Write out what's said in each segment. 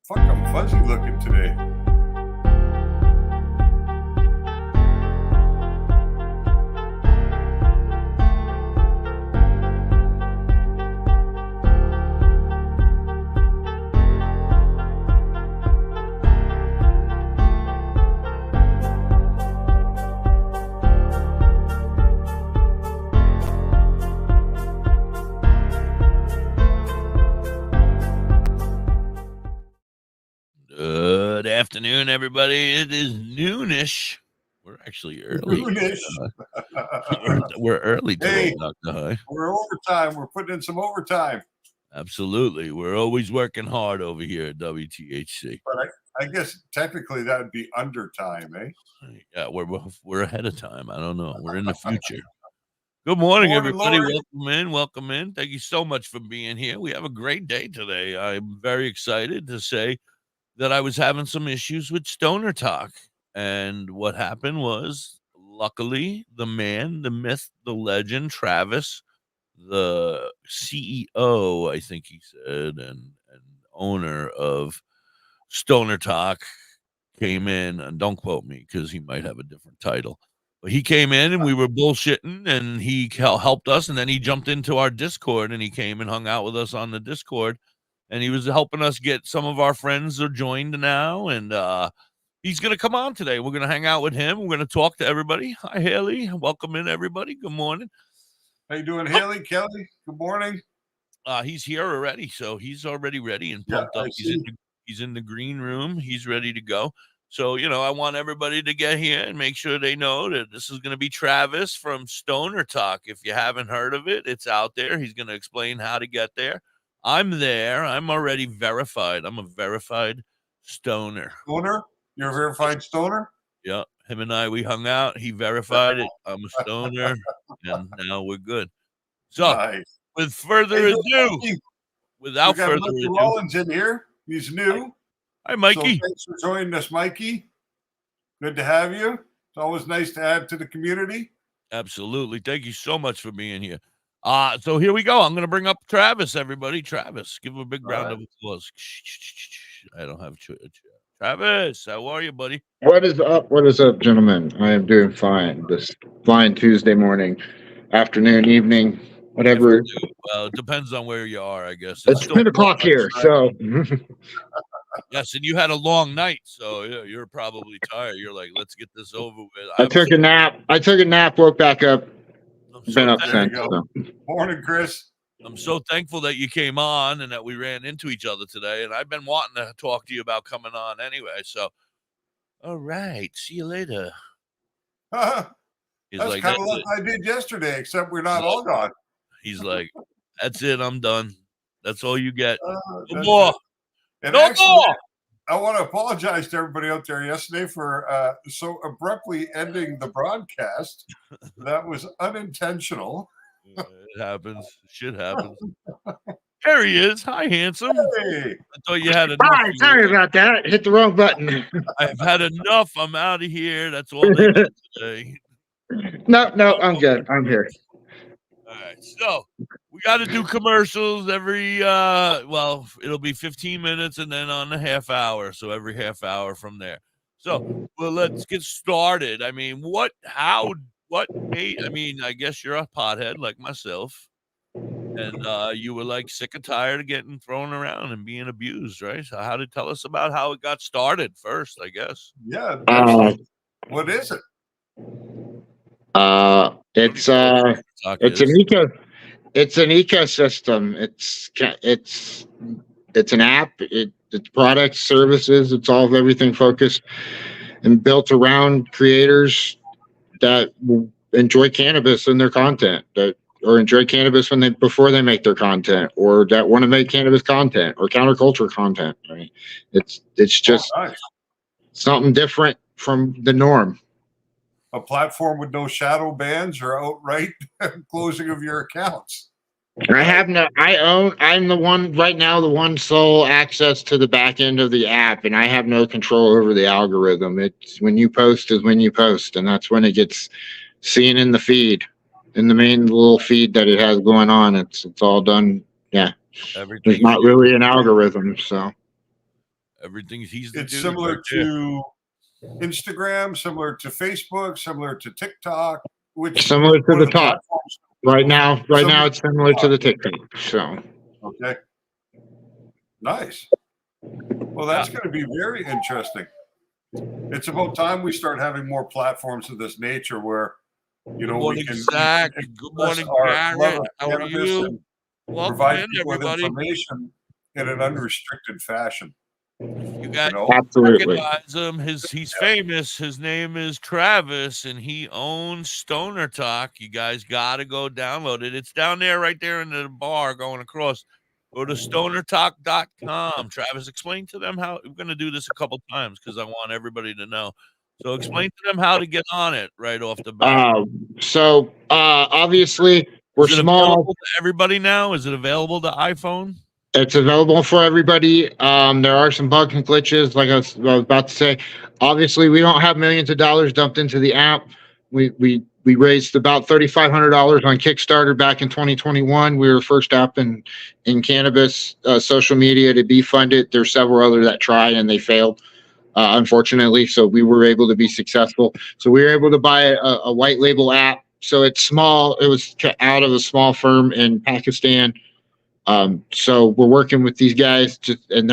Fuck, I'm fuzzy looking today. Good afternoon, everybody. It is noonish. We're actually early. Noonish. We're early today, Hey, Dr. High. We're overtime. We're putting in some overtime. Absolutely. We're always working hard over here at WTHC. But I guess technically that would be undertime, eh? Yeah, we're ahead of time. I don't know. We're in the future. Good morning, everybody. Lord. Welcome in. Welcome in. Thank you so much for being here. We have a great day today. I'm very excited to say that I was having some issues with Stoner Talk. And what happened was, luckily, the man, the myth, the legend, Travis, the CEO, I think he said, and owner of Stoner Talk, came in, and don't quote me because he might have a different title. But he came in and we were bullshitting, and he helped us, and then he jumped into our Discord, and he came and hung out with us on the Discord, and he was helping us get some of our friends are joined now, and he's going to come on today. We're going to hang out with him. We're going to talk to everybody. Hi, Haley. Welcome in, everybody. Good morning. How you doing, Haley? Kelly? Good morning. He's here already, so he's already ready and pumped up. He's in the green room. He's ready to go. So, I want everybody to get here and make sure they know that this is going to be Travis from Stoner Talk. If you haven't heard of it, it's out there. He's going to explain how to get there. I'm there. I'm already verified. I'm a verified stoner. Stoner? You're a verified stoner? Yeah. Him and I, we hung out. He verified it. I'm a stoner, and now we're good. So, nice. With further ado, without further ado, Rollins in here. He's new. Hi, Mikey. So thanks for joining us, Mikey. Good to have you. It's always nice to add to the community. Absolutely. Thank you so much for being here. So here we go. I'm going to bring up Travis, everybody. Travis, give him a big round of applause. I don't have Travis, how are you, buddy? What is up? What is up, gentlemen? I am doing fine. This fine Tuesday morning, afternoon, evening, whatever. Well, it depends on where you are, I guess. It's 10 o'clock here, so. Yes, and you had a long night, so you're probably tired. You're like, let's get this over with. I took a nap, woke back up. Been up since. So. Morning, Chris. I'm so thankful that you came on and that we ran into each other today. And I've been wanting to talk to you about coming on anyway. So, all right. See you later. That's like, kind of what I did yesterday, except we're not all gone. He's like, that's it. I'm done. That's all you get. No more. And no actually, more. I want to apologize to everybody out there yesterday for so abruptly ending the broadcast. That was unintentional. It happens. Shit happens. There he is. Hi, handsome. Hey. I thought you had enough. Hi, sorry about that. Hit the wrong button. I've had enough. I'm out of here. That's all they did today. No, I'm good. I'm here. All right. So we got to do commercials every, it'll be 15 minutes and then on a half hour. So every half hour from there. So, let's get started. I mean, I guess you're a pothead like myself, and you were like sick and tired of getting thrown around and being abused, right? So tell us about how it got started first, I guess. Yeah. What is it? It's an ecosystem. It's an app. It's products, services. It's all of everything focused and built around creators that enjoy cannabis in their content, or enjoy cannabis before they make their content, or that want to make cannabis content or counterculture content. Right? It's just something different from the norm. A platform with no shadow bans or outright closing of your accounts. I'm the one right now, the one sole access to the back end of the app, and I have no control over the algorithm. It's when you post is when you post, and that's when it gets seen in the feed, in the main little feed that it has going on. It's all done. Yeah. There's not really an algorithm, so. Everything's he's the It's dude similar right there. to Instagram, similar to Facebook, similar to TikTok, which Similar to one the of top platforms. right now. Right now, Similar it's similar to the TikTok. So Okay. Nice. Well, that's going to be very interesting. It's about time we start having more platforms of this nature where, you Good know, we morning, can Zach. Good express morning, our love Garrett. of How are cannabis you? and Welcome provide in, people with everybody. information in an unrestricted fashion. You guys know? absolutely. recognize him. He's famous. His name is Travis, and he owns Stoner Talk. You guys got to go download it. It's down there, right there in the bar going across. Go to stonertalk.com. Travis, explain to them how we're going to do this a couple times because I want everybody to know. So explain to them how to get on it right off the bat. Obviously, we're Is it small. available to everybody now? Is it available to iPhone? It's available for everybody. There are some bugs and glitches, like I was about to say. Obviously, we don't have millions of dollars dumped into the app. We raised about $3,500 on Kickstarter back in 2021. We were the first app in cannabis social media to be funded. There's several other that tried and they failed, unfortunately. So we were able to be successful. So we were able to buy a white label app. So it's small. It was out of a small firm in Pakistan. So we're working with these guys, and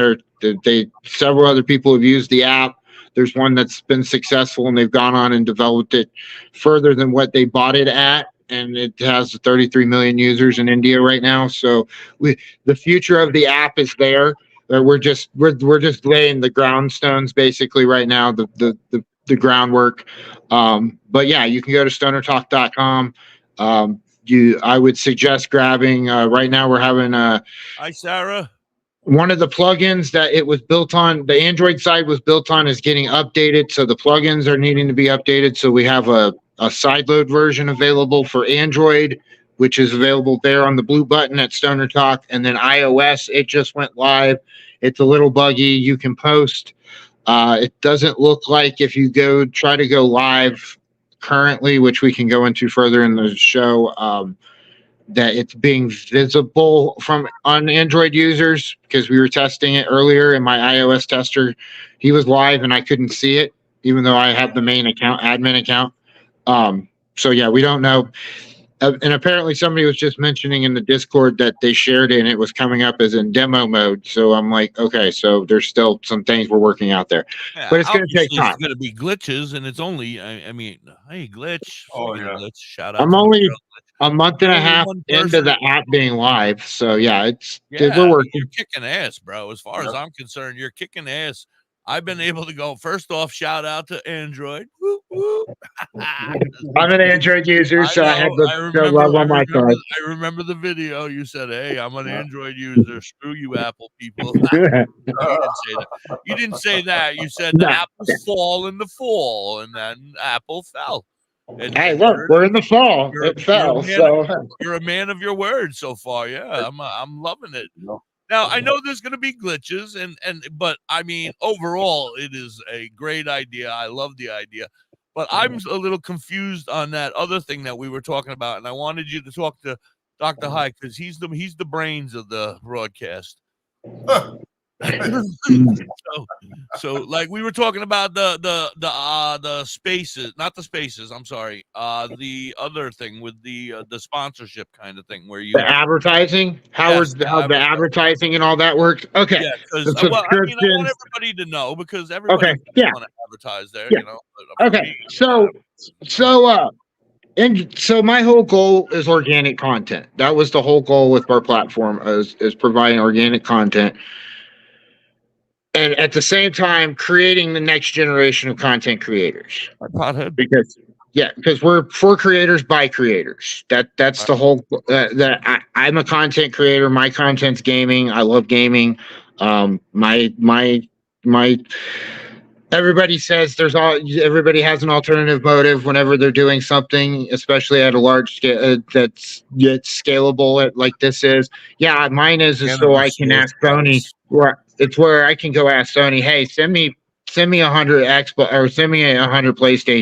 they several other people have used the app. There's one that's been successful, and they've gone on and developed it further than what they bought it at, and it has 33 million users in India right now. So the future of the app is there. We're just laying the groundstones basically right now, the groundwork. But yeah, you can go to stonertalk.com. I would suggest grabbing right now we're having Hi, Sarah. one of the plugins that it was built on, the Android side was built on, is getting updated, so the plugins are needing to be updated. So we have a sideload version available for Android, which is available there on the blue button at Stoner Talk, and then iOS, it just went live. It's a little buggy. You can post. It doesn't look like if you try to go live currently, which we can go into further in the show, that it's being visible on Android users, because we were testing it earlier, and my iOS tester, he was live and I couldn't see it, even though I have the main account, admin account. So yeah, we don't know. And apparently somebody was just mentioning in the Discord that they shared it and it was coming up as in demo mode. So I'm like, okay, so there's still some things we're working out there. Yeah, But it's going to take obviously time. It's going to be glitches, and it's only. I mean, hey, glitch. Oh, Speaking of yeah. glitch, shout out. I'm to my only girl, Glitch. a month and a Only half one into person. the app being live. So yeah, Yeah, we're working. you're kicking ass, bro. As far as Yep. I'm concerned, you're kicking ass. I've been able to go. First off, shout out to Android. Woo, woo. I'm an Android user, so I had the love on my side. I remember the video. You said, "Hey, I'm an Android user. Screw you, Apple people." You didn't say that. You didn't say that. You said the No. apples fall in the fall, and then Apple fell. And, Hey, and look, we're in the fall. It fell. you're a man of your word so far. Yeah, I'm loving it. No. Now I know there's going to be glitches, but I mean overall it is a great idea. I love the idea, but I'm a little confused on that other thing that we were talking about, and I wanted you to talk to DoktorHigh because he's the brains of the broadcast. so like we were talking about the spaces, not the spaces, I'm sorry, the other thing with the sponsorship kind of thing where you the advertising, how the advertising and all that works. Okay, yeah, because I want everybody to know, because everybody want to advertise there, you know. Okay, so my whole goal is organic content. That was the whole goal with our platform, is providing organic content. And at the same time, creating the next generation of content creators. Because we're for creators by creators. That's the whole. I'm a content creator. My content's gaming. I love gaming. My. Everybody says everybody has an alternative motive whenever they're doing something, especially at a large scale that's scalable like this is. Yeah, mine is so I can ask Sony. It's where I can go ask Sony, hey, send me 100 Xbox, or send me 100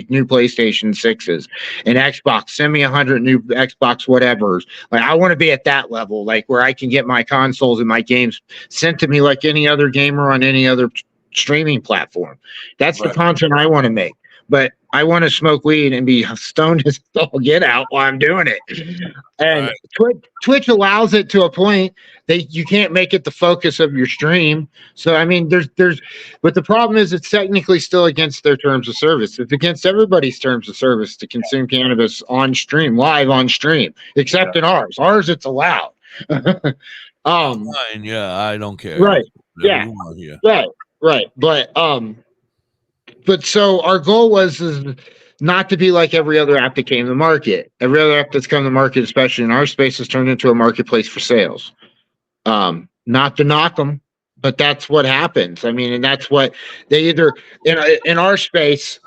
new PlayStation 6s, and Xbox, send me 100 new Xbox whatevers. Like, I want to be at that level, like where I can get my consoles and my games sent to me like any other gamer on any other streaming platform. That's the Right. content I want to make. But I want to smoke weed and be stoned as all get out while I'm doing it. And Twitch allows it to a point that you can't make it the focus of your stream. So I mean, but the problem is it's technically still against their terms of service. It's against everybody's terms of service to consume cannabis on stream, live on stream, except in ours. Ours, it's allowed. Fine, yeah, I don't care. Right. Whatever Yeah. you want here. Right. But so our goal was is not to be like every other app that came to market. Every other app that's come to market, especially in our space, has turned into a marketplace for sales. Not to knock them, but that's what happens. I mean, and that's what they either in our space,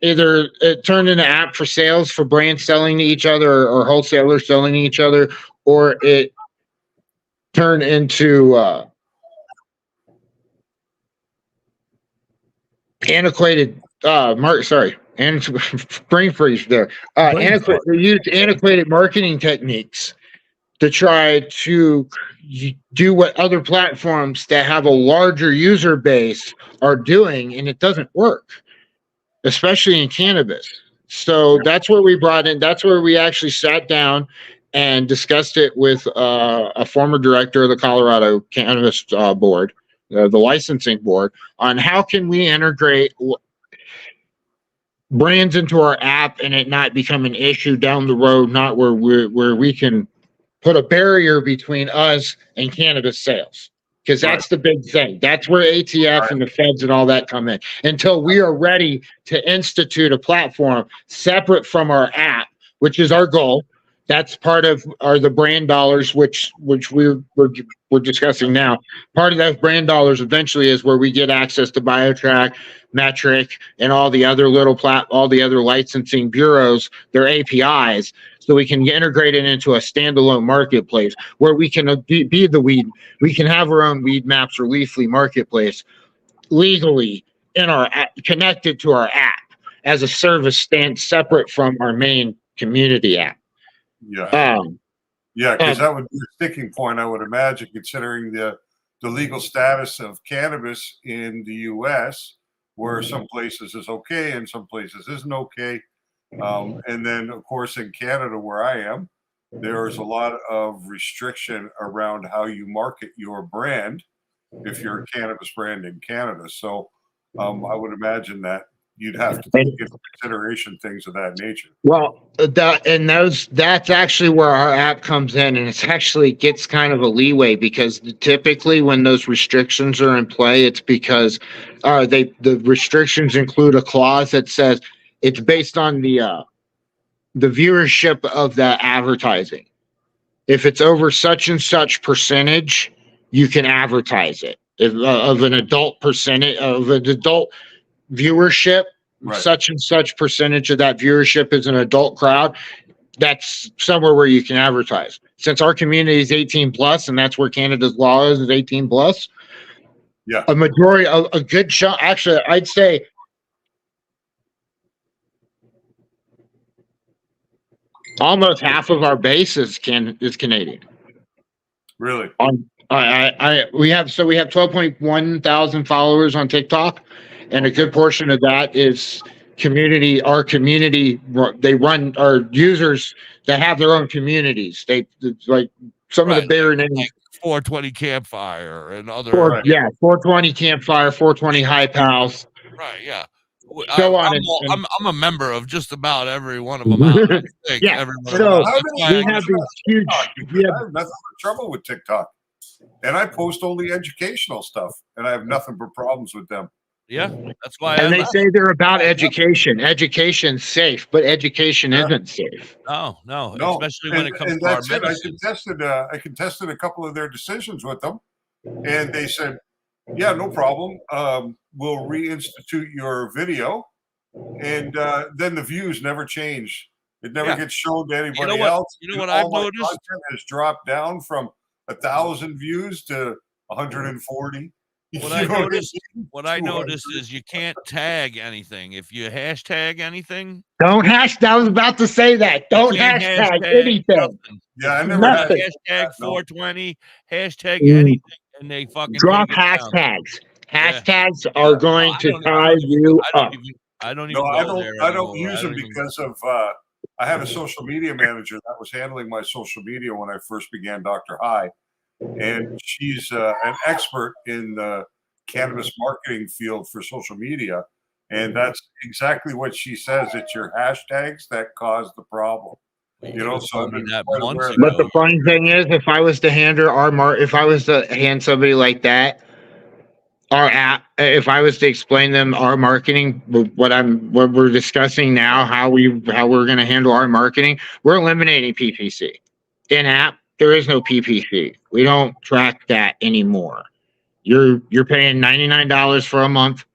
either it turned into app for sales for brands selling to each other or wholesalers selling to each other, or it turned into antiquated and brain freeze there. They used antiquated marketing techniques to try to do what other platforms that have a larger user base are doing, and it doesn't work, especially in cannabis. So that's where we brought in, that's where we actually sat down and discussed it with a former director of the Colorado Cannabis Board, the licensing board, on how can we integrate brands into our app and it not become an issue down the road, not where we can put a barrier between us and cannabis sales. Because that's the big thing. That's where ATF and the feds and all that come in. Until we are ready to institute a platform separate from our app, which is our goal. That's part of the brand dollars, which we're discussing now. Part of those brand dollars eventually is where we get access to BioTrack, Metric, and all the other all the other licensing bureaus, their APIs, so we can integrate it into a standalone marketplace where we can be the weed. We can have our own Weed Maps or Leafly marketplace legally in our connected to our app as a service stand separate from our main community app. Yeah. Because that would be a sticking point, I would imagine, considering the legal status of cannabis in the U.S., where some places is okay and some places isn't okay. And then, of course, in Canada, where I am, there's a lot of restriction around how you market your brand if you're a cannabis brand in Canada. So I would imagine that you'd have to take into consideration things of that nature. Well, that's actually where our app comes in, and it's actually gets kind of a leeway because typically when those restrictions are in play, it's because the restrictions include a clause that says it's based on the viewership of the advertising. If it's over such and such percentage, you can advertise it. Of an adult percentage of an adult viewership, such and such percentage of that viewership is an adult crowd, that's somewhere where you can advertise. Since our community is 18 plus, and that's where Canada's law is 18 plus. Yeah. A good chunk, actually, I'd say almost half of our base is Canadian. Really? We have 12.1 thousand followers on TikTok, and a good portion of that is community. Our community, they run our users that have their own communities. They like some of the bigger names, like 420 Campfire and other. 420 Campfire, 420 High Pals. Right. Yeah. I'm a member of just about every one of them. I think so we have these huge. I have nothing but trouble with TikTok, and I post only educational stuff, and I have nothing but problems with them. Yeah, that's why. And they say they're about education. Education's safe, but education isn't safe. No, especially when it comes to our medicine. I contested a couple of their decisions with them, and they said, "Yeah, no problem. We'll reinstitute your video," and then the views never change. It never gets shown to anybody else. You know what I've noticed? Content has dropped down from 1,000 views to 140. What I noticed is you can't tag anything. If you hashtag anything, don't hashtag. I was about to say that. Don't hashtag anything. Nothing. Yeah, I never hashtag 420, hashtag anything, and they fucking drop hashtags. Hashtags are going to tie you up. I don't No, even I go don't. there I don't anymore. use them because of. I had a social media manager that was handling my social media when I first began Dr. High, and she's an expert in the cannabis marketing field for social media, and that's exactly what she says. It's your hashtags that cause the problem. You know, so I've been quite aware of But that. the funny thing is, if I was to hand her if I was to hand somebody like that our app, if I was to explain them our marketing, what we're discussing now, how we're going to handle our marketing, we're eliminating PPC. In app, there is no PPC. We don't track that anymore. You're paying $99 for a month.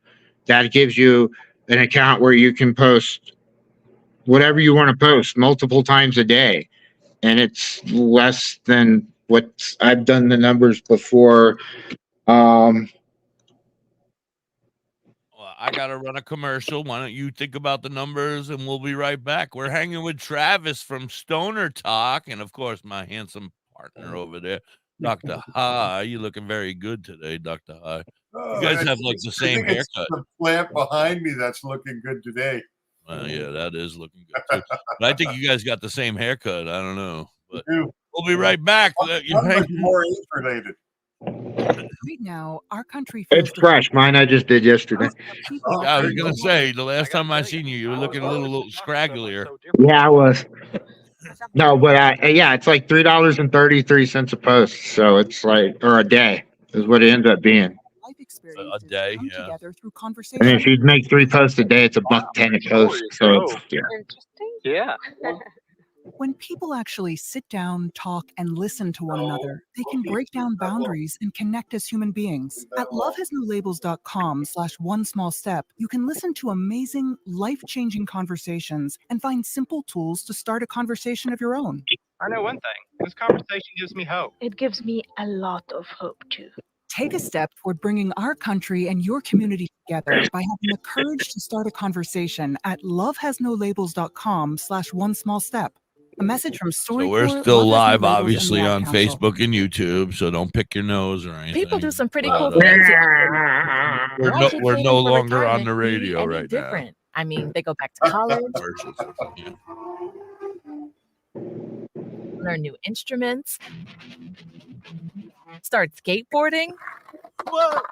That gives you an account where you can post whatever you want to post multiple times a day, and it's less than what I've done the numbers before. Well, I got to run a commercial. Why don't you think about the numbers and we'll be right back. We're hanging with Travis from Stoner Talk. And of course, my handsome partner over there, Dr. High. You're looking very good today, Dr. High. You guys have like the same haircut. The plant behind me that's looking good today. Well, yeah, that is looking good too. But I think you guys got the same haircut. I don't know. But we'll be right back. I'm more age related. Right now, our country It's fresh. Mine I just did yesterday. I was gonna say the last time I seen you, you were looking a little scragglier. Yeah, I was. No, but it's like $3.33 a post. So it's like, or a day is what it ends up being. A day, yeah. Through I mean, if you'd make 3 posts a day, it's $1.10 a post. So it's, Yeah. When people actually sit down, talk, and listen to one another, they can break down boundaries and connect as human beings. At lovehasnolabels.com/one small step, you can listen to amazing, life-changing conversations and find simple tools to start a conversation of your own. I know one thing. This conversation gives me hope. It gives me a lot of hope, too. Take a step toward bringing our country and your community together by having the courage to start a conversation at lovehasnolabels.com/one small step. A message from So we're still live, obviously, on Facebook and YouTube. So don't pick your nose or anything. People do some pretty cool things. We're no longer on the radio right different. Now. I mean, they go back to college, learn new instruments, start skateboarding. Whoa.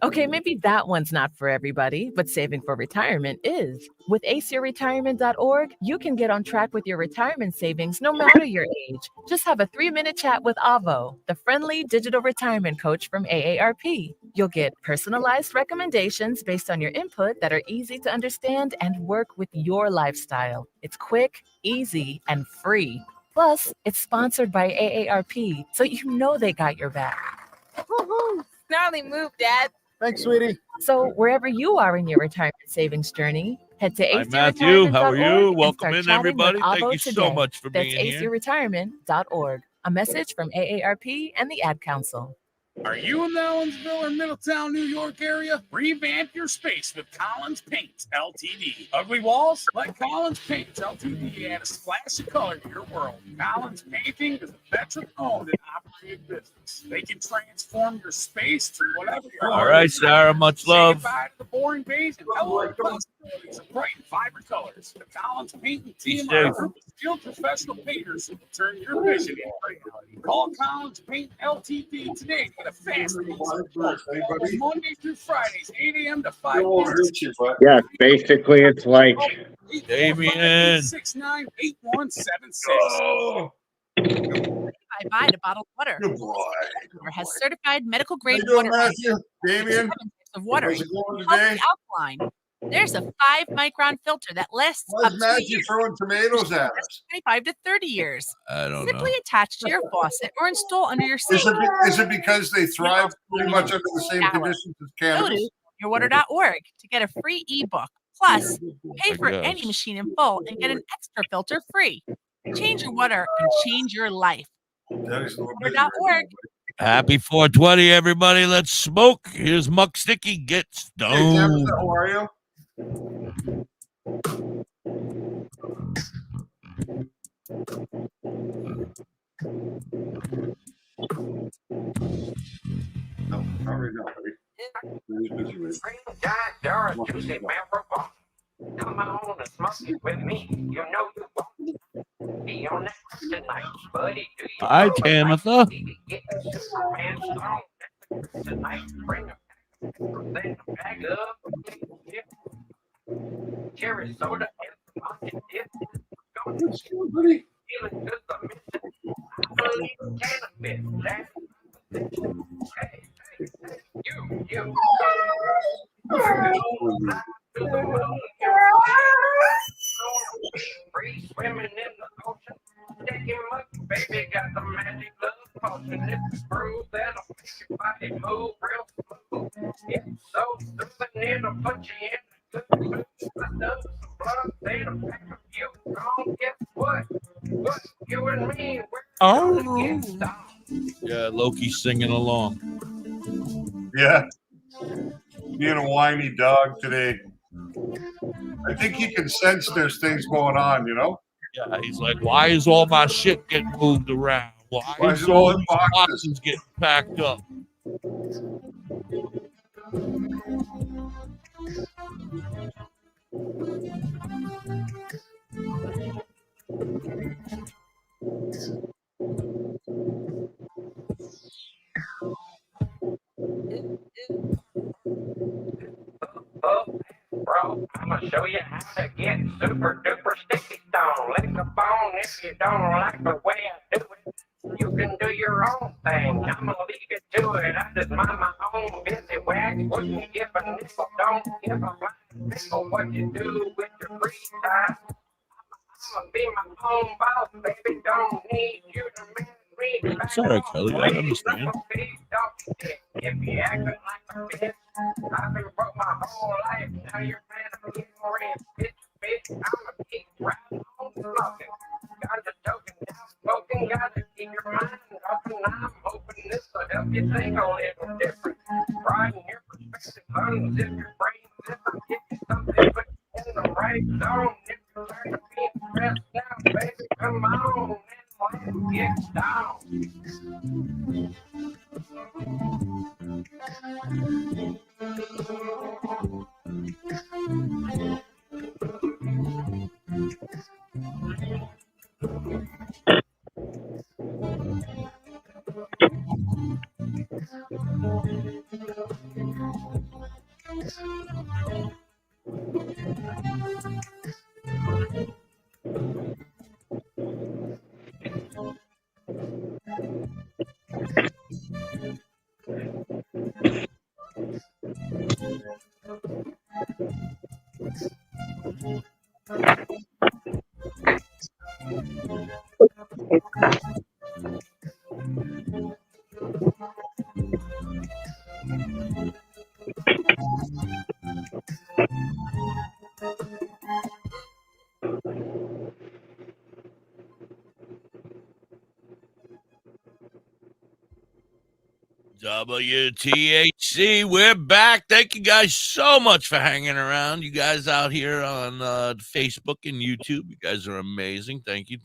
Okay, maybe that one's not for everybody, but saving for retirement is. With aceyourretirement.org, you can get on track with your retirement savings no matter your age. Just have a 3-minute chat with Avo, the friendly digital retirement coach from AARP. You'll get personalized recommendations based on your input that are easy to understand and work with your lifestyle. It's quick, easy, and free. Plus, it's sponsored by AARP, so you know they got your back. Woohoo! Gnarly move, Dad. Thanks, sweetie. So wherever you are in your retirement savings journey, head to Hi, Matthew. How are you? Welcome in, everybody. Thank you today. so much for being That's here. aceyourretirement.org. A message from AARP and the Ad Council. Are you in the Owensville or Middletown, New York area? Revamp your space with Collins Paints Ltd. Ugly walls? Let Collins Paints Ltd. add a splash of color to your world. Collins Painting is a veteran-owned and operated business. They can transform your space to whatever you're. All right, Sarah. Much love. Say goodbye to the boring beige and hello to possibilities of bright and vibrant colors. The Collins Painting team are a group of skilled professional painters who will turn your vision into reality. Call Collins Paint Ltd. today. A fast Monday through Fridays, 8 a.m. to 5 p.m. Yeah, basically it's like Damien. 698176. I buy a bottled water. Good boy. Or has certified medical grade How you doing, water. Matthew? Damien? Of water. How's it going Healthy today? alkaline. There's a 5-micron filter that lasts Why up is to a Matthew year. throwing tomatoes at us? 25 to 30 years. I don't know. Simply attach to your faucet or install under your sink. Is it because they thrive pretty much under the same conditions as Go cannabis? to yourwater.org to get a free ebook. Plus, pay for any machine in full and get an extra filter free. Change your water and change your life. Yourwater.org. Happy 420, everybody. Let's smoke. Here's Muck Sticky. Get Hey, Tim, stoned. how are you? No, not right now, buddy. Come on and smoke it with me. You know you won't be on that tonight, buddy. Do you Hi, Tamitha. Superman song tonight? Bring then back up. Cherry soda and mountain dip. Feeling just a minute. I believe cannabis. Hey, you. To the moon. Free swimming in the ocean. Taking much, baby, got the magic love potion. It's proof that'll make your body move real smooth. It's so soothing, it'll put you in a good mood. I know some blood, they'll pack of you. Gone, guess what? What? You and me, we're gonna get stoned. Yeah, Loki's singing along. Yeah. Being a whiny dog today. I think he can sense there's things going on, you know? Yeah, he's like, why is all my shit getting moved around? Why is all these boxes getting packed up? Bro, I'm gonna show you how to get super duper sticky stone. Lick a bone if you don't like the way I do it. You can do your own thing. I'm gonna leave you to it. I just mind my own busy wax. Wouldn't give a nickel, don't give a flying nickel. What you do with your free time? I'ma be my own boss, baby. Don't need you to manage me. It's all right, Kelly. I understand. If you acting like a bitch, I've been broke my whole life. Now you're mad at me for it. Bitch, I'ma keep riding on smoking. Got the token down spoken. Gotta keep your mind open. I'm hoping this will help you think a little different. Broaden your perspective, unzip your brain, zip and get you something, put you in the right zone. If you're tired of being stressed out, baby, come on and let's get down. WTHC, we're back. Thank you guys so much for hanging around. You guys out here on Facebook and YouTube, you guys are amazing. Thank you.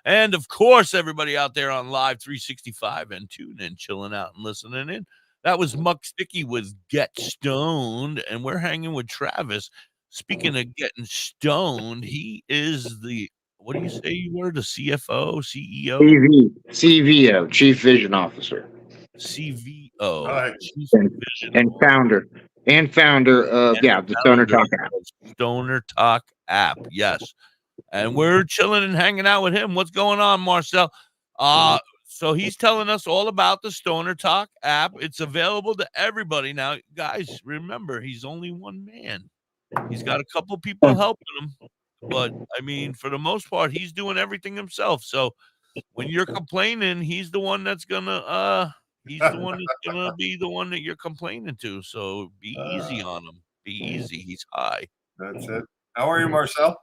And of course, everybody out there on Live 365 and tune in, chilling out and listening in. That was Muck Sticky with Get Stoned, and we're hanging with Travis. Speaking of getting stoned, he is the, what do you say you were? The CFO, CEO? CVO, Chief Vision Officer. CVO, and founder of the Stoner Talk app. Stoner Talk app, yes. And we're chilling and hanging out with him. What's going on, Marcel? So he's telling us all about the Stoner Talk app. It's available to everybody now, guys. Remember, he's only one man. He's got a couple people helping him, but I mean, for the most part, he's doing everything himself. So when you're complaining, he's the one that's gonna be the one that you're complaining to. So be easy on him. Be easy. He's high. That's it. How are you, Marcel?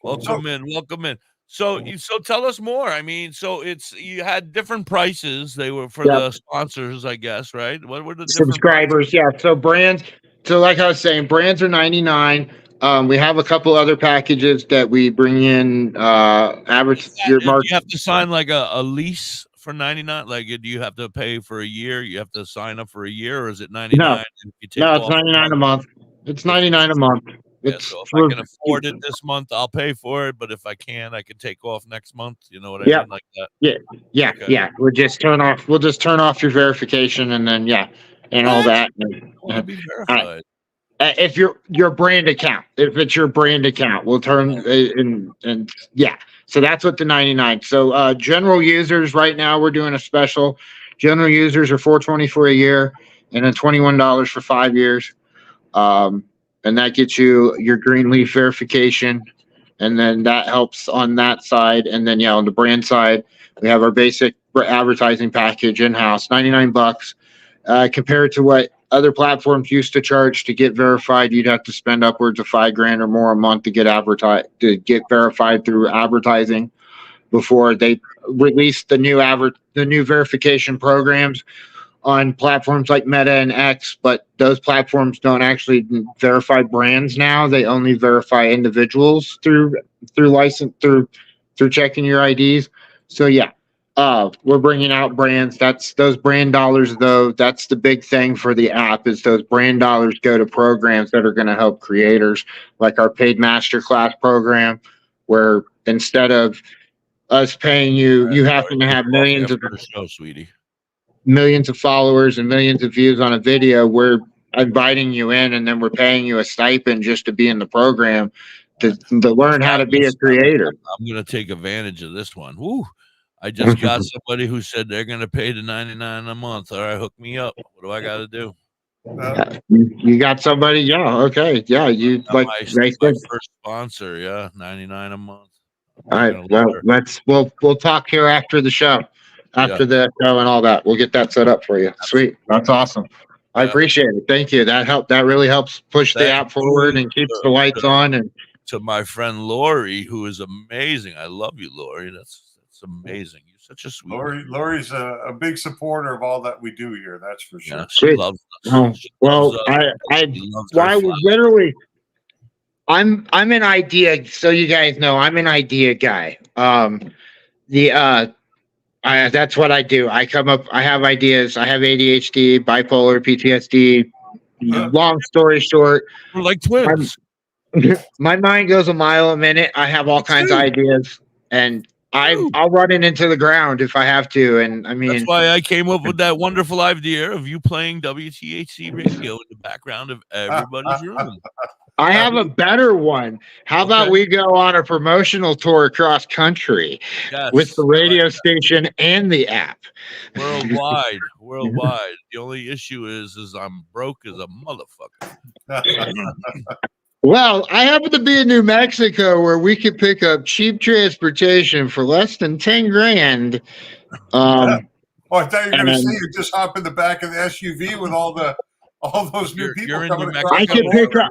Welcome in. So tell us more. I mean, so you had different prices. They were for the sponsors, I guess, right? What were the subscribers? Yeah. So brands. So like I was saying, brands are $99. We have a couple other packages that we bring in. Average you have to sign like a lease for 99? Like, do you have to pay for a year? You have to sign up for a year, or is it No, 99? If you take no, it's off 99 a month. It's 99 a month. Yeah, It's so if I for, can afford it this month, I'll pay for it. But if I can, I can take off next month. You know what I Yep. mean? Like that. yeah, Okay. yeah. We'll just turn off your verification and then and all What? that. I want to be Uh, verified. if your brand account, if it's your brand account, we'll turn and yeah. So that's what the 99. So general users right now we're doing a special. General users are $420 for a year, and then $21 for 5 years. And that gets you your Greenleaf verification, and then that helps on that side. And then on the brand side, we have our basic advertising package in house, $99. Compared to what other platforms used to charge to get verified, you'd have to spend upwards of $5,000 or more a month to get verified through advertising before they release the new verification programs on platforms like Meta and X. But those platforms don't actually verify brands now; they only verify individuals through checking your IDs. So we're bringing out brands. That's those brand dollars, though. That's the big thing for the app is those brand dollars go to programs that are going to help creators, like our paid masterclass program, where instead of us paying you, you happen to have millions of the show, sweetie. Millions of followers and millions of views on a video. We're inviting you in, and then we're paying you a stipend just to be in the program to learn how to be a creator. I'm going to take advantage of this one. Woo. I just got somebody who said they're going to pay the 99 a month. All right, hook me up. What do I got to do? You got somebody? Yeah. Okay. Yeah. You like my first sponsor. Yeah. 99 a month. All right. Well, we'll talk here after the show, the show and all that. We'll get that set up for you. Sweet. That's awesome. I appreciate it. Thank you. That really helps push the app forward and keeps the lights on. And to my friend Lori, who is amazing. I love you, Lori. That's amazing. You're such a sweet. Lori's a big supporter of all that we do here. That's for sure. Yeah, she loves us. I'm an idea. So you guys know I'm an idea guy. That's what I do. I have ideas. I have ADHD, bipolar, PTSD. Long story short, we're like twins. My mind goes a mile a minute. I have all kinds of ideas, and I'll run it into the ground if I have to. And I mean, that's why I came up with that wonderful idea of you playing WTHC radio in the background of everybody's room. I have a better one. How about we go on a promotional tour across country with the radio station and the app? Worldwide. The only issue is I'm broke as a motherfucker. Well, I happen to be in New Mexico where we could pick up cheap transportation for less than $10,000. I thought you were going to say you just hop in the back of the SUV with all those new people coming across. I can pick up.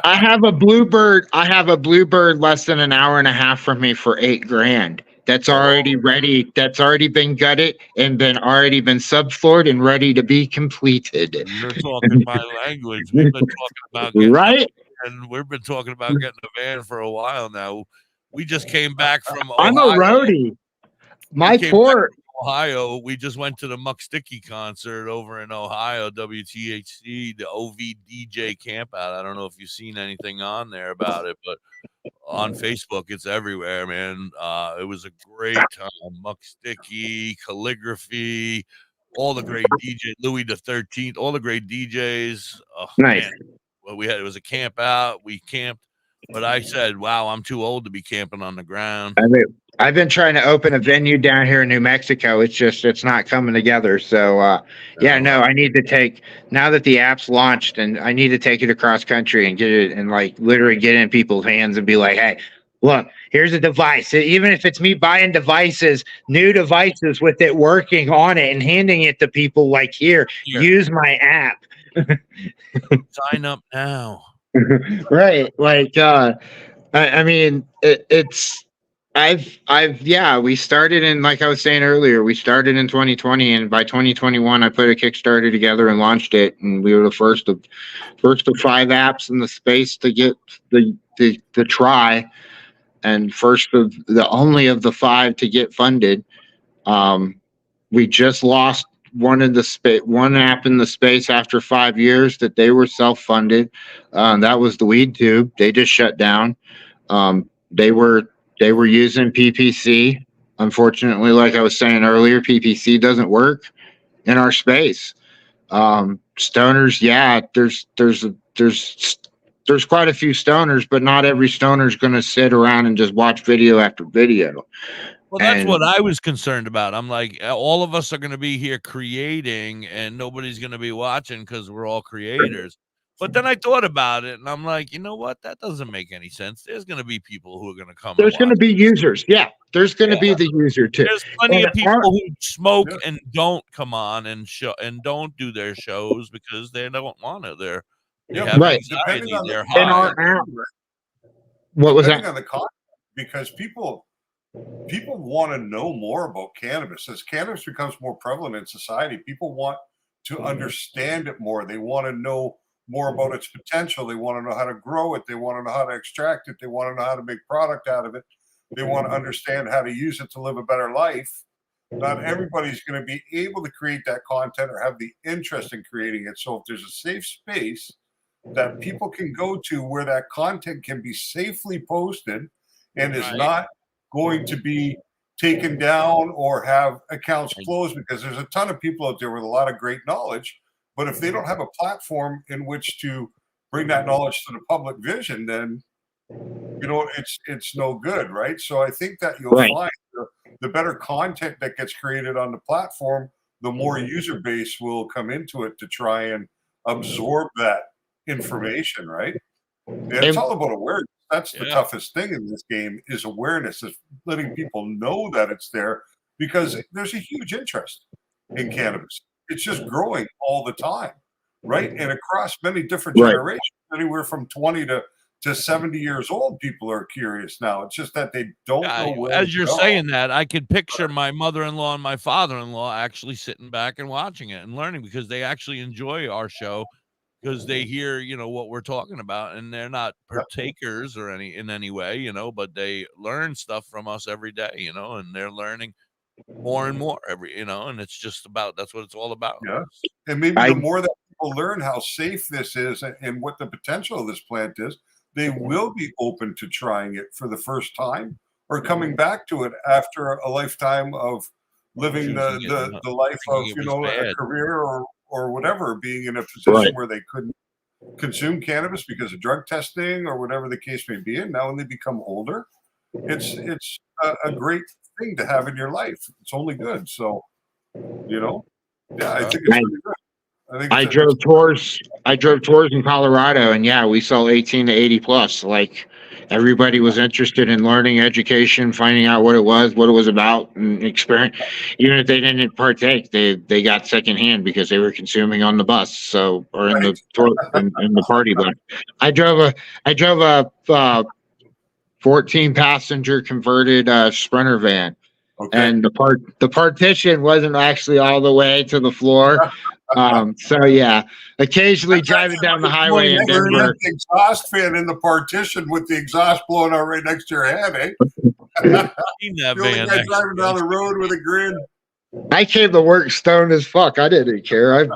I have a Bluebird. Less than an hour and a half from me for $8,000. That's already ready. That's already been gutted and already been subfloored and ready to be completed. You're talking my language. We've been talking about and we've been talking about getting a van for a while now. We just came back from Ohio. I'm a roadie. My port. Ohio. We just went to the Muck Sticky concert over in Ohio, WTHC, the OV DJ camp out. I don't know if you've seen anything on there about it, but on Facebook, it's everywhere, man. It was a great time. Muck Sticky, Calligraphy, all the great DJs, Louis the 13th, all the great DJs. Oh, nice. Man. Well, it was a camp out. We camped, but I said, "Wow, I'm too old to be camping on the ground." I've been trying to open a venue down here in New Mexico. It's not coming together. So I need to take, now that the app's launched, and I need to take it across country and get it and literally get it in people's hands and be like, hey, look, here's a device. Even if it's me buying new devices with it working on it and handing it to people here. Use my app. Sign up now. Right. I mean, we started in, like I was saying earlier, we started in 2020, and by 2021, I put a Kickstarter together and launched it. And we were the first of 5 apps in the space to get the try, and only of the 5 to get funded. we just lost one app in the space after 5 years that they were self-funded. That was the Weed Tube. They just shut down. They were using PPC. Unfortunately, like I was saying earlier, PPC doesn't work in our space. Stoners, yeah, there's quite a few stoners, but not every stoner is going to sit around and just watch video after video. Well, that's what I was concerned about. I'm like, all of us are going to be here creating, and nobody's going to be watching because we're all creators. But then I thought about it, and I'm like, you know what? That doesn't make any sense. There's going to be people who are going to come. There's going to be users. Yeah, there's going to be the user too. There's plenty of people who smoke and don't come on and don't do their shows because they don't want to. They have anxiety. They're high. In our app. What was that? On the content, because people want to know more about cannabis. As cannabis becomes more prevalent in society, people want to understand it more. They want to know more about its potential. They want to know how to grow it. They want to know how to extract it. They want to know how to make product out of it. They want to understand how to use it to live a better life. Not everybody's going to be able to create that content or have the interest in creating it. So if there's a safe space that people can go to where that content can be safely posted and is not going to be taken down or have accounts closed, because there's a ton of people out there with a lot of great knowledge, but if they don't have a platform in which to bring that knowledge to the public vision, then it's no good, right? So I think that you'll find the better content that gets created on the platform, the more user base will come into it to try and absorb that information, right? And it's all about awareness. That's the toughest thing in this game, is awareness, is letting people know that it's there, because there's a huge interest in cannabis. It's just growing all the time, right? And across many different generations, anywhere from 20 to 70 years old, people are curious now. It's just that they don't know where. As you're saying that, I could picture my mother-in-law and my father-in-law actually sitting back and watching it and learning, because they actually enjoy our show, because they hear, what we're talking about, and they're not partakers or in any way, but they learn stuff from us every day, and they're learning more and more and it's just about, that's what it's all about. Yeah. And maybe the more that people learn how safe this is and what the potential of this plant is, they will be open to trying it for the first time or coming back to it after a lifetime of living the life of, a career or whatever, being in a position where they couldn't consume cannabis because of drug testing or whatever the case may be. And now when they become older, it's a great thing to have in your life. It's only good. So, I think it's really good. I drove tours in Colorado, and we saw 18 to 80 plus. Like, everybody was interested in learning, education, finding out what it was about, and experience. Even if they didn't partake, they got secondhand because they were consuming on the bus. So, or in the tour, in the party bus. I drove a 14 passenger converted Sprinter van. Okay. And the partition wasn't actually all the way to the floor. Occasionally driving down the highway in Denver. Exhaust fan in the partition with the exhaust blowing out right next to your head, eh? Seen that van, driving down the road with a grin. I came to work stoned as fuck. I didn't care. I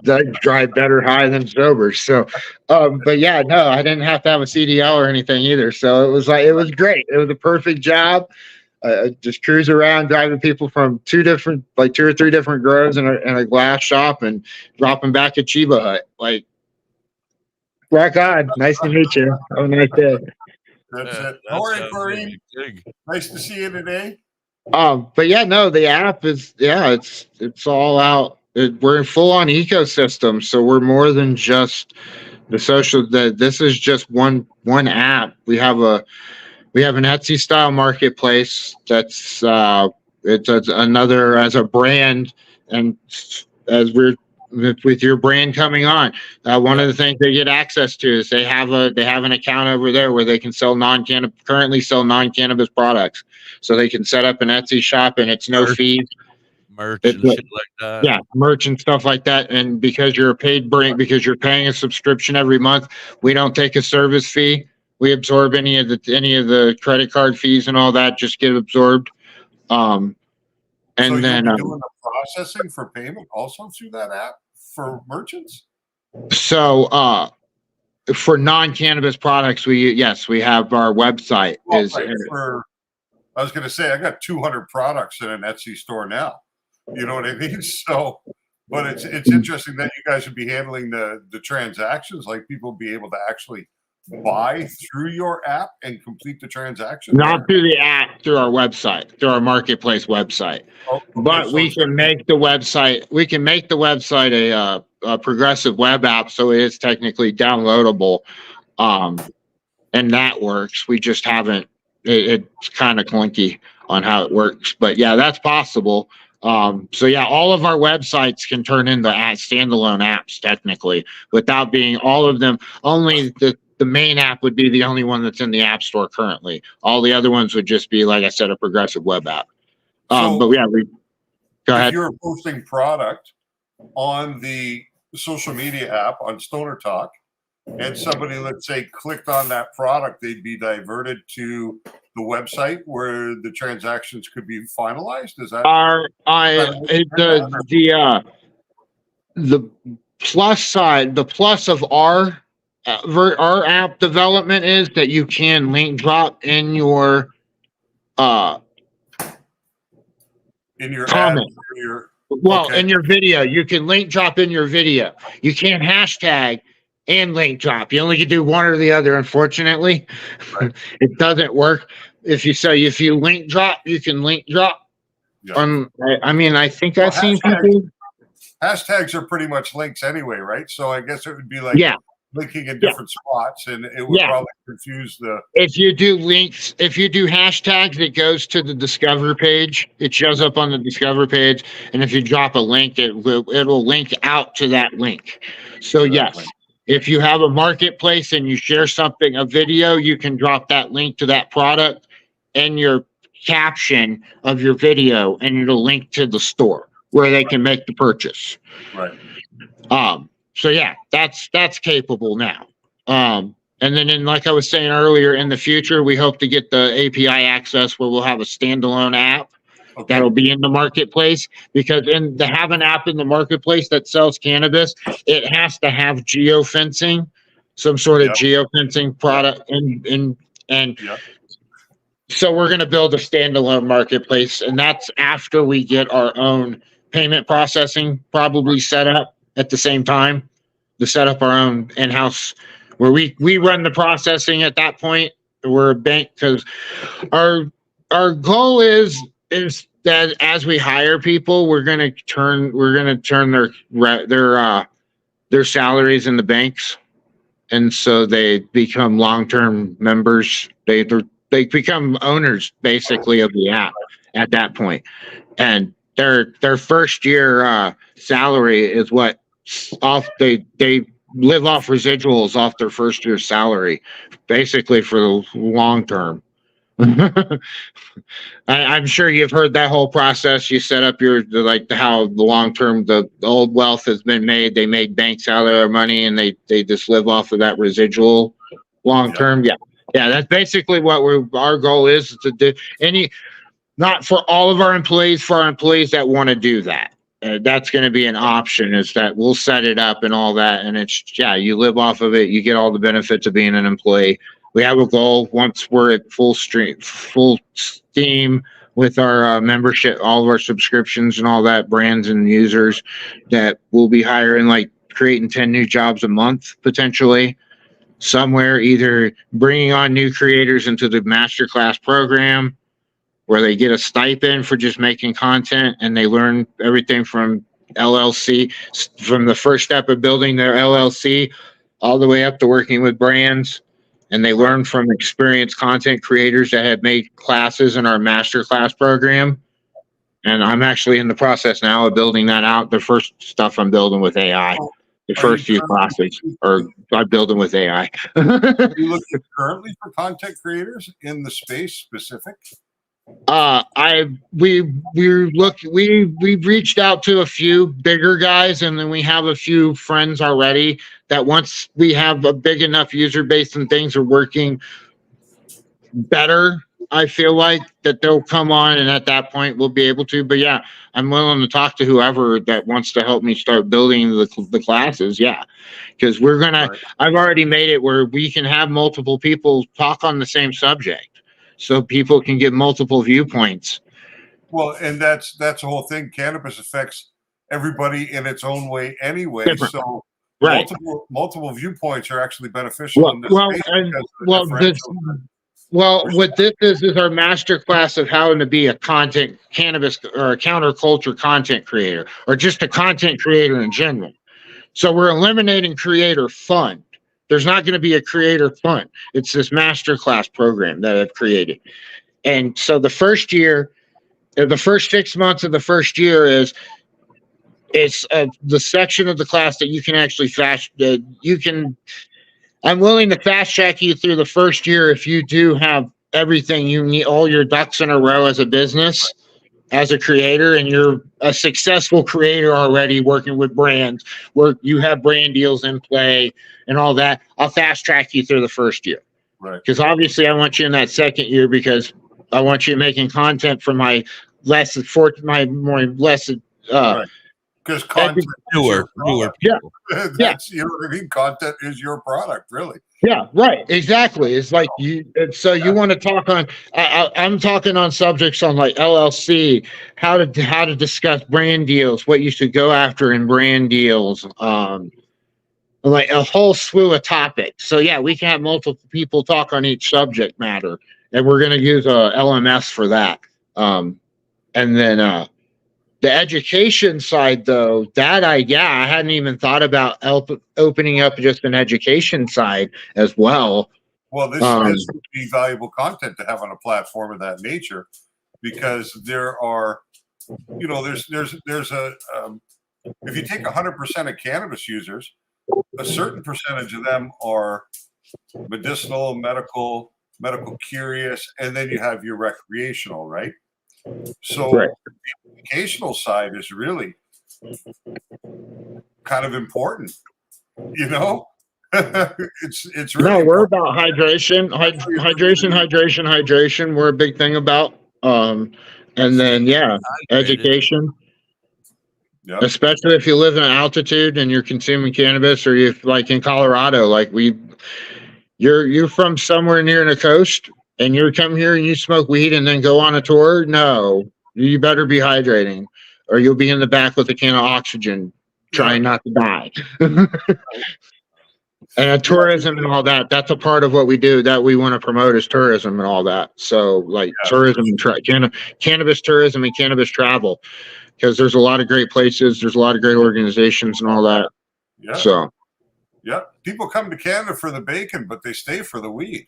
drive better high than sober. So, I didn't have to have a CDL or anything either. So it was great. It was a perfect job. Just cruise around driving people from two or three different grows in a glass shop and drop them back at Chiba Hut. Like, rock on. Nice to meet you. Have a nice day. That's it. All right, Kareem. Nice to see you today. The app is, it's all out. We're in full on ecosystem. So we're more than just the social, this is just one app. We have an Etsy style marketplace that's it's another, as a brand, and as we're with your brand coming on, one of the things they get access to is they have an account over there where they can currently sell non-cannabis products. So they can set up an Etsy shop and it's no fees. Merch and shit like that. Yeah, merch and stuff like that. And because you're a paid brand, because you're paying a subscription every month, we don't take a service fee. We absorb any of the credit card fees and all that just get absorbed. And And so then you'll be doing the processing for payment also through that app for merchants? For non-cannabis products, we have our website. I was going to say I got 200 products in an Etsy store now. You know what I mean? So, but it's interesting that you guys would be handling the transactions, like people be able to actually buy through your app and complete the transaction. Not through the app, through our website, through our marketplace website. But we can make the website. We can make the website a progressive web app, so it is technically downloadable, and that works. We just haven't. It's kind of clunky on how it works, but yeah, that's possible. So yeah, all of our websites can turn into standalone apps technically, without being all of them. Only the main app would be the only one that's in the App Store currently. All the other ones would just be, like I said, a progressive web app. But yeah, go ahead. If you're posting product on the social media app on Stoner Talk, and somebody, let's say, clicked on that product, they'd be diverted to the website where the transactions could be finalized. Is that the plus side? The plus of our app development is that you can link drop in your comment. In your video. You can link drop in your video. You can't hashtag and link drop. You only can do one or the other, unfortunately. Right. It doesn't work. If you link drop, you can link drop. Yeah. I think I've seen people. Hashtags are pretty much links anyway, right? So I guess it would be like linking in different spots, and it would probably confuse the. If you do links, if you do hashtags, it goes to the Discover page. It shows up on the Discover page, and if you drop a link, it'll link out to that link. So yes, if you have a marketplace and you share something, a video, you can drop that link to that product and your caption of your video, and it'll link to the store where they can make the purchase. Right. So yeah, that's capable now. And then like I was saying earlier, in the future, we hope to get the API access where we'll have a standalone app that'll be in the marketplace, because to have an app in the marketplace that sells cannabis, it has to have geofencing, some sort of geofencing product. So we're going to build a standalone marketplace, and that's after we get our own payment processing probably set up at the same time, to set up our own in-house where we run the processing at that point. We're a bank, because our goal is that as we hire people, we're going to turn their salaries in the banks, and so they become long-term members. They become owners basically of the app at that point, and their first year salary is what they live off residuals off their first year's salary, basically for the long term. I'm sure you've heard that whole process. You set up how the long term, the old wealth has been made. They made banks out of their money, and they just live off of that residual long term. Yeah, that's basically what our goal is to do. Not for all of our employees, for our employees that want to do that. That's going to be an option, is that we'll set it up and all that. And it's, you live off of it. You get all the benefits of being an employee. We have a goal once we're at full steam with our membership, all of our subscriptions and all that, brands and users, that we'll be hiring, creating 10 new jobs a month, potentially somewhere, either bringing on new creators into the masterclass program, where they get a stipend for just making content, and they learn everything from LLC, from the first step of building their LLC all the way up to working with brands. And they learn from experienced content creators that have made classes in our masterclass program. And I'm actually in the process now of building that out. The first stuff I'm building with AI. The first few classes I'm building with AI. Are you looking currently for content creators in the space specific? We've reached out to a few bigger guys, and then we have a few friends already that once we have a big enough user base and things are working better, I feel like that they'll come on, and at that point we'll be able to. But yeah, I'm willing to talk to whoever that wants to help me start building the classes. Yeah, because we're gonna. Right. I've already made it where we can have multiple people talk on the same subject, so people can get multiple viewpoints. Well, and that's the whole thing. Cannabis affects everybody in its own way anyway. Different. So Right. multiple viewpoints are actually beneficial in this space because of the differential. What this is our master class of how to be a content cannabis or a counterculture content creator, or just a content creator in general. So we're eliminating creator fund. There's not going to be a creator fund. It's this master class program that I've created. And so the first year, the first 6 months of the first year is it's the section of the class that you can actually I'm willing to fast track you through the first year if you do have everything you need, all your ducks in a row as a business, as a creator, and you're a successful creator already working with brands where you have brand deals in play and all that. I'll fast track you through the first year. Right. Because obviously I want you in that second year because I want you making content for my less. Right. Because content newer people. That's you know what I mean. Content is your product, really. Yeah, right. Exactly. It's like you. So you want to talk on? I'm talking on subjects on like LLC, how to discuss brand deals, what you should go after in brand deals, like a whole slew of topics. So yeah, we can have multiple people talk on each subject matter, and we're going to use a LMS for that. And then the education side, though, I hadn't even thought about opening up just an education side as well. Well, this would be valuable content to have on a platform of that nature, because there are, there's a if you take 100% of cannabis users, a certain percentage of them are medicinal, medical curious, and then you have your recreational, right? So right. The educational side is really kind of important, it's really no, we're important. about hydration. We're a big thing about, and then education. Yep. Especially if you live in an altitude and you're consuming cannabis, or you like in Colorado, like you're from somewhere near the coast and you come here and you smoke weed and then go on a tour. No, you better be hydrating, or you'll be in the back with a can of oxygen trying not to die. And tourism and all that, that's a part of what we do that we want to promote is tourism and all that. So like tourism and cannabis tourism and cannabis travel, because there's a lot of great places, there's a lot of great organizations and all that. Yeah. So people come to Canada for the bacon, but they stay for the weed.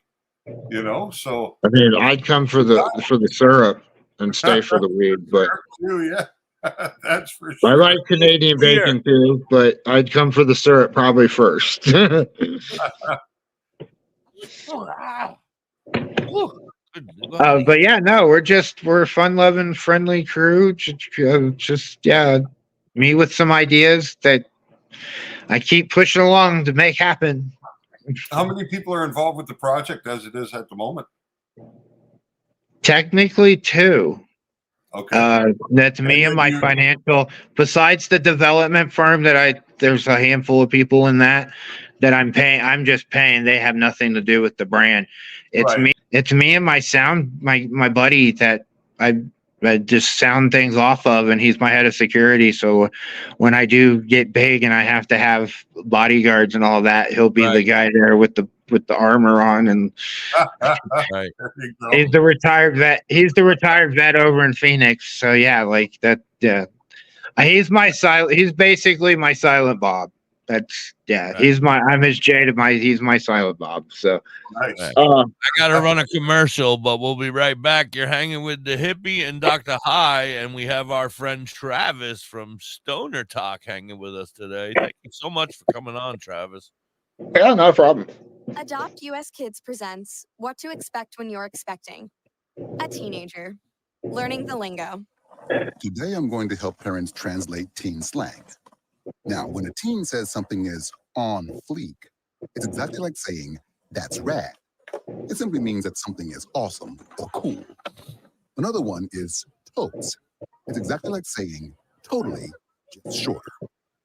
So I mean, I'd come for the syrup and stay for the weed, but that's for sure. I like Canadian bacon too, but I'd come for the syrup probably first. But yeah, no, we're a fun-loving, friendly crew. Just me with some ideas that I keep pushing along to make happen. How many people are involved with the project as it is at the moment? Technically 2. Okay. That's me and my financial. Besides the development firm there's a handful of people in that I'm paying. I'm just paying. They have nothing to do with the brand. It's me. It's me and my buddy that I just sound things off of, and he's my head of security. So when I do get big and I have to have bodyguards and all that, he'll be the guy there with the armor on, and he's the retired vet. He's the retired vet over in Phoenix. So yeah, like that. Yeah, he's basically my Silent Bob. That's I'm his Jade. He's my Silent Bob. So nice. I gotta run a commercial, but we'll be right back. You're hanging with Da.Hippie and DoktorHigh, and we have our friend Travis from Stoner Talk hanging with us today. Thank you so much for coming on, Travis. Yeah, no problem. Adopt US Kids presents What to Expect When You're Expecting. A teenager. Learning the lingo. Today I'm going to help parents translate teen slang. Now, when a teen says something is on fleek, it's exactly like saying, that's rad. It simply means that something is awesome or cool. Another one is totes. It's exactly like saying totally, just shorter.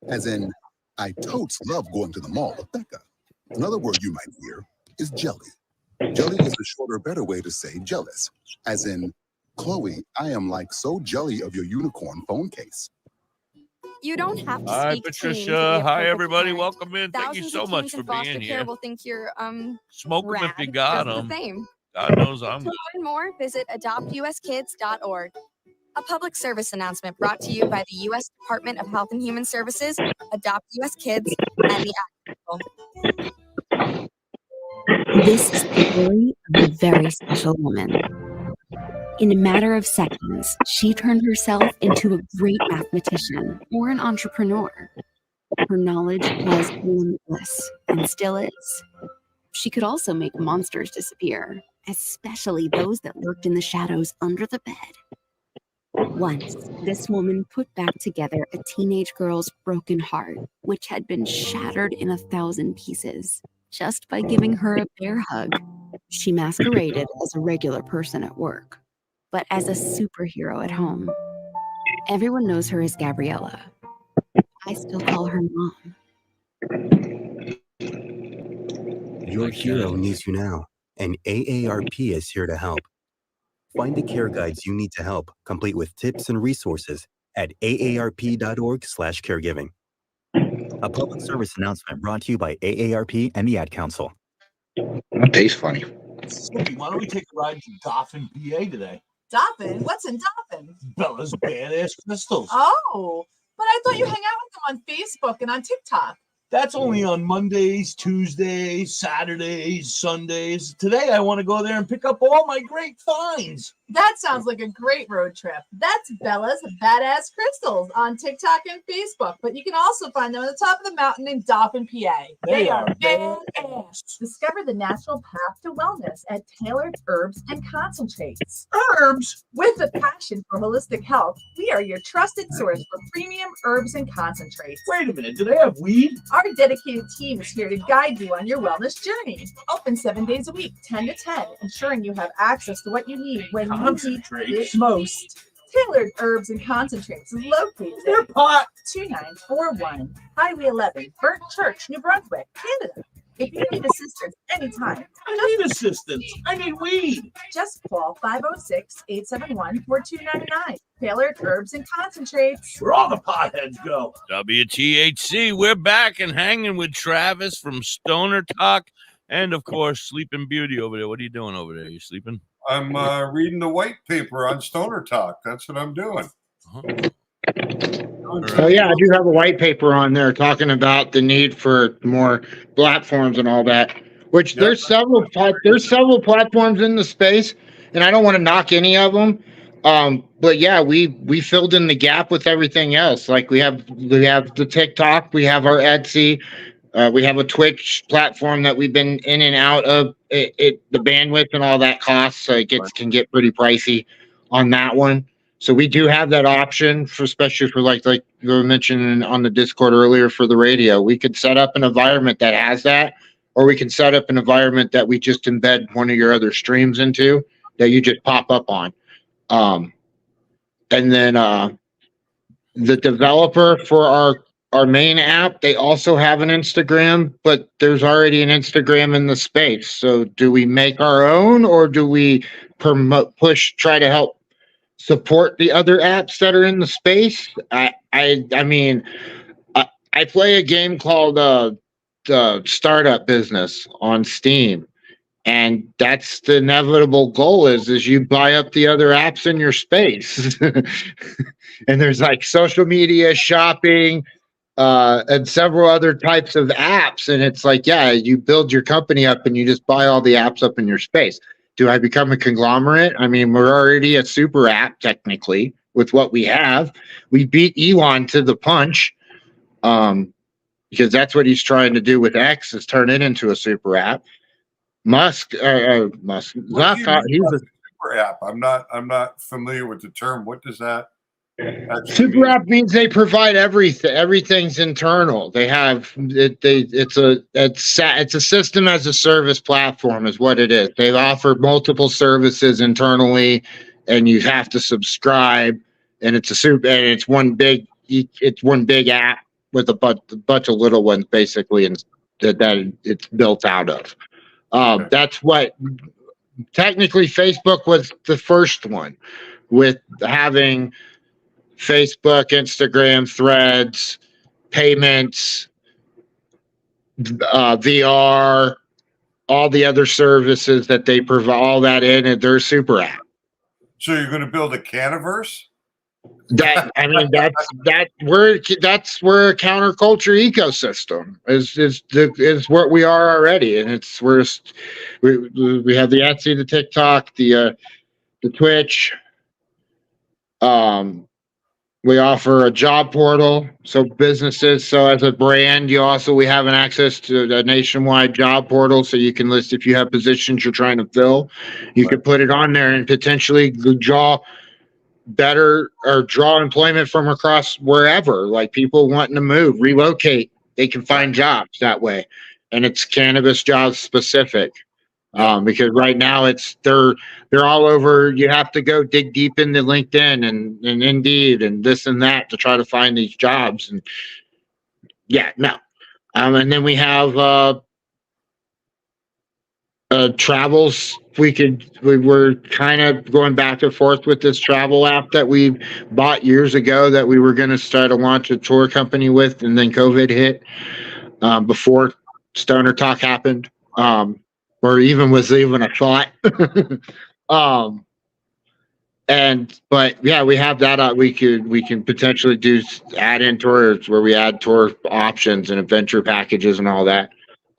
As in, I totes love going to the mall with Becca. Another word you might hear is jelly. Jelly is a shorter, better way to say jealous. As in, Chloe, I am like so jelly of your unicorn phone case. You don't have to Hi, speak to me to be Patricia. a Hi, perfect everybody. parent. Welcome in. Thank you Thousands so of much teens for in foster being care here. will think you're Smoke them if you rad got just the them. same. God knows I'm To learn more, visit adoptuskids.org. A public service announcement brought to you by the U.S. Department of Health and Human Services, Adopt U.S. Kids, and the Ad Council. This is the story of a very special woman. In a matter of seconds, she turned herself into a great mathematician or an entrepreneur. Her knowledge was limitless and still is. She could also make monsters disappear, especially those that lurked in the shadows under the bed. Once, this woman put back together a teenage girl's broken heart, which had been shattered in 1,000 pieces, just by giving her a bear hug. She masqueraded as a regular person at work, but as a superhero at home. Everyone knows her as Gabriella. I still call her Mom. Your hero needs you now, and AARP is here to help. Find the care guides you need to help, complete with tips and resources at aarp.org/caregiving. A public service announcement brought to you by AARP and the Ad Council. That tastes funny. Snoopy, why don't we take a ride to Dauphin, PA today? Dauphin? What's in Dauphin? Bella's badass crystals. Oh, but I thought you hang out with them on Facebook and on TikTok. That's only on Mondays, Tuesdays, Saturdays, Sundays. Today, I want to go there and pick up all my great finds. That sounds like a great road trip. That's Bella's Badass Crystals on TikTok and Facebook, but you can also find them on the top of the mountain in Dauphin, PA. They are badass. Discover the natural path to wellness at Tailored Herbs and Concentrates. Herbs? With a passion for holistic health, we are your trusted source for premium herbs and concentrates. Wait a minute, do they have weed? Our dedicated team is here to guide you on your wellness journey. Open 7 days a week, 10 to 10, ensuring you have access to what you need when you need it most. Tailored Herbs and Concentrates is located at 2941 Highway 11, Burnt Church, New Brunswick, Canada. If you need assistance anytime, I need assistance. I need weed. Just call 506-871-4299. Tailored Herbs and Concentrates. Where all the potheads go. WTHC. We're back and hanging with Travis from Stoner Talk, and of course, Sleeping Beauty over there. What are you doing over there? You sleeping? I'm reading the white paper on Stoner Talk. That's what I'm doing. Oh yeah, I do have a white paper on there talking about the need for more platforms and all that. Which there's several platforms in the space, and I don't want to knock any of them. But yeah, we filled in the gap with everything else. Like we have the TikTok, we have our Etsy, we have a Twitch platform that we've been in and out of. The bandwidth and all that costs, so it can get pretty pricey on that one. So we do have that option for, especially for like you were mentioning on the Discord earlier for the radio. We could set up an environment that has that, or we can set up an environment that we just embed one of your other streams into that you just pop up on. And then the developer for our main app, they also have an Instagram, but there's already an Instagram in the space. So do we make our own, or do we try to help support the other apps that are in the space? I mean, I play a game called the Startup Business on Steam, and that's the inevitable goal is you buy up the other apps in your space. And there's like social media, shopping, and several other types of apps, and it's like, yeah, you build your company up and you just buy all the apps up in your space. Do I become a conglomerate? I mean, we're already a super app technically with what we have. We beat Elon to the punch, because that's what he's trying to do with X, is turn it into a super app. Musk, he's a super app. I'm not familiar with the term. What does that Super app means they provide everything. Everything's internal. They have it. It's a system as a service platform, is what it is. They offer multiple services internally, and you have to subscribe. And it's one big app with a bunch of little ones, basically, and that it's built out of. That's what technically Facebook was the first one, with having Facebook, Instagram, Threads, payments, VR, all the other services that they provide, all that in their super app. So you're going to build a Canaverse? That's where a counterculture ecosystem is what we are already, and we have the Etsy, the TikTok, the Twitch. We offer a job portal, so businesses. So as a brand, we have an access to a nationwide job portal, so you can list if you have positions you're trying to fill. You could put it on there and potentially draw employment from across wherever. Like people wanting to move, relocate, they can find jobs that way, and it's cannabis jobs specific. Because right now they're all over. You have to go dig deep into LinkedIn and Indeed and this and that to try to find these jobs. And and then we have travels. We were kind of going back and forth with this travel app that we bought years ago that we were going to start to launch a tour company with, and then COVID hit before Stoner Talk happened. Or even was even a thought. We have that. We can potentially do add-in tours where we add tour options and adventure packages and all that.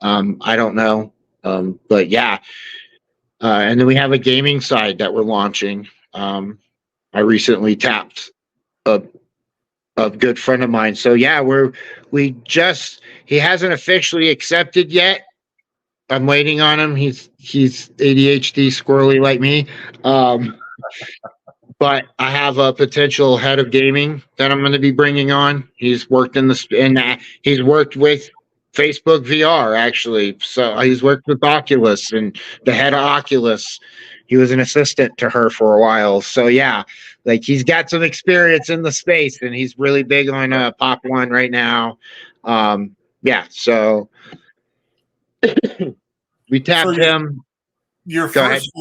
I don't know, and then we have a gaming side that we're launching. I recently tapped a good friend of mine. So he hasn't officially accepted yet. I'm waiting on him. He's ADHD squirrely like me. But I have a potential head of gaming that I'm going to be bringing on. He's worked he's worked with Facebook VR actually. So he's worked with Oculus, and the head of Oculus, he was an assistant to her for a while. So he's got some experience in the space, and he's really big on Pop One right now. So we tapped him. Your first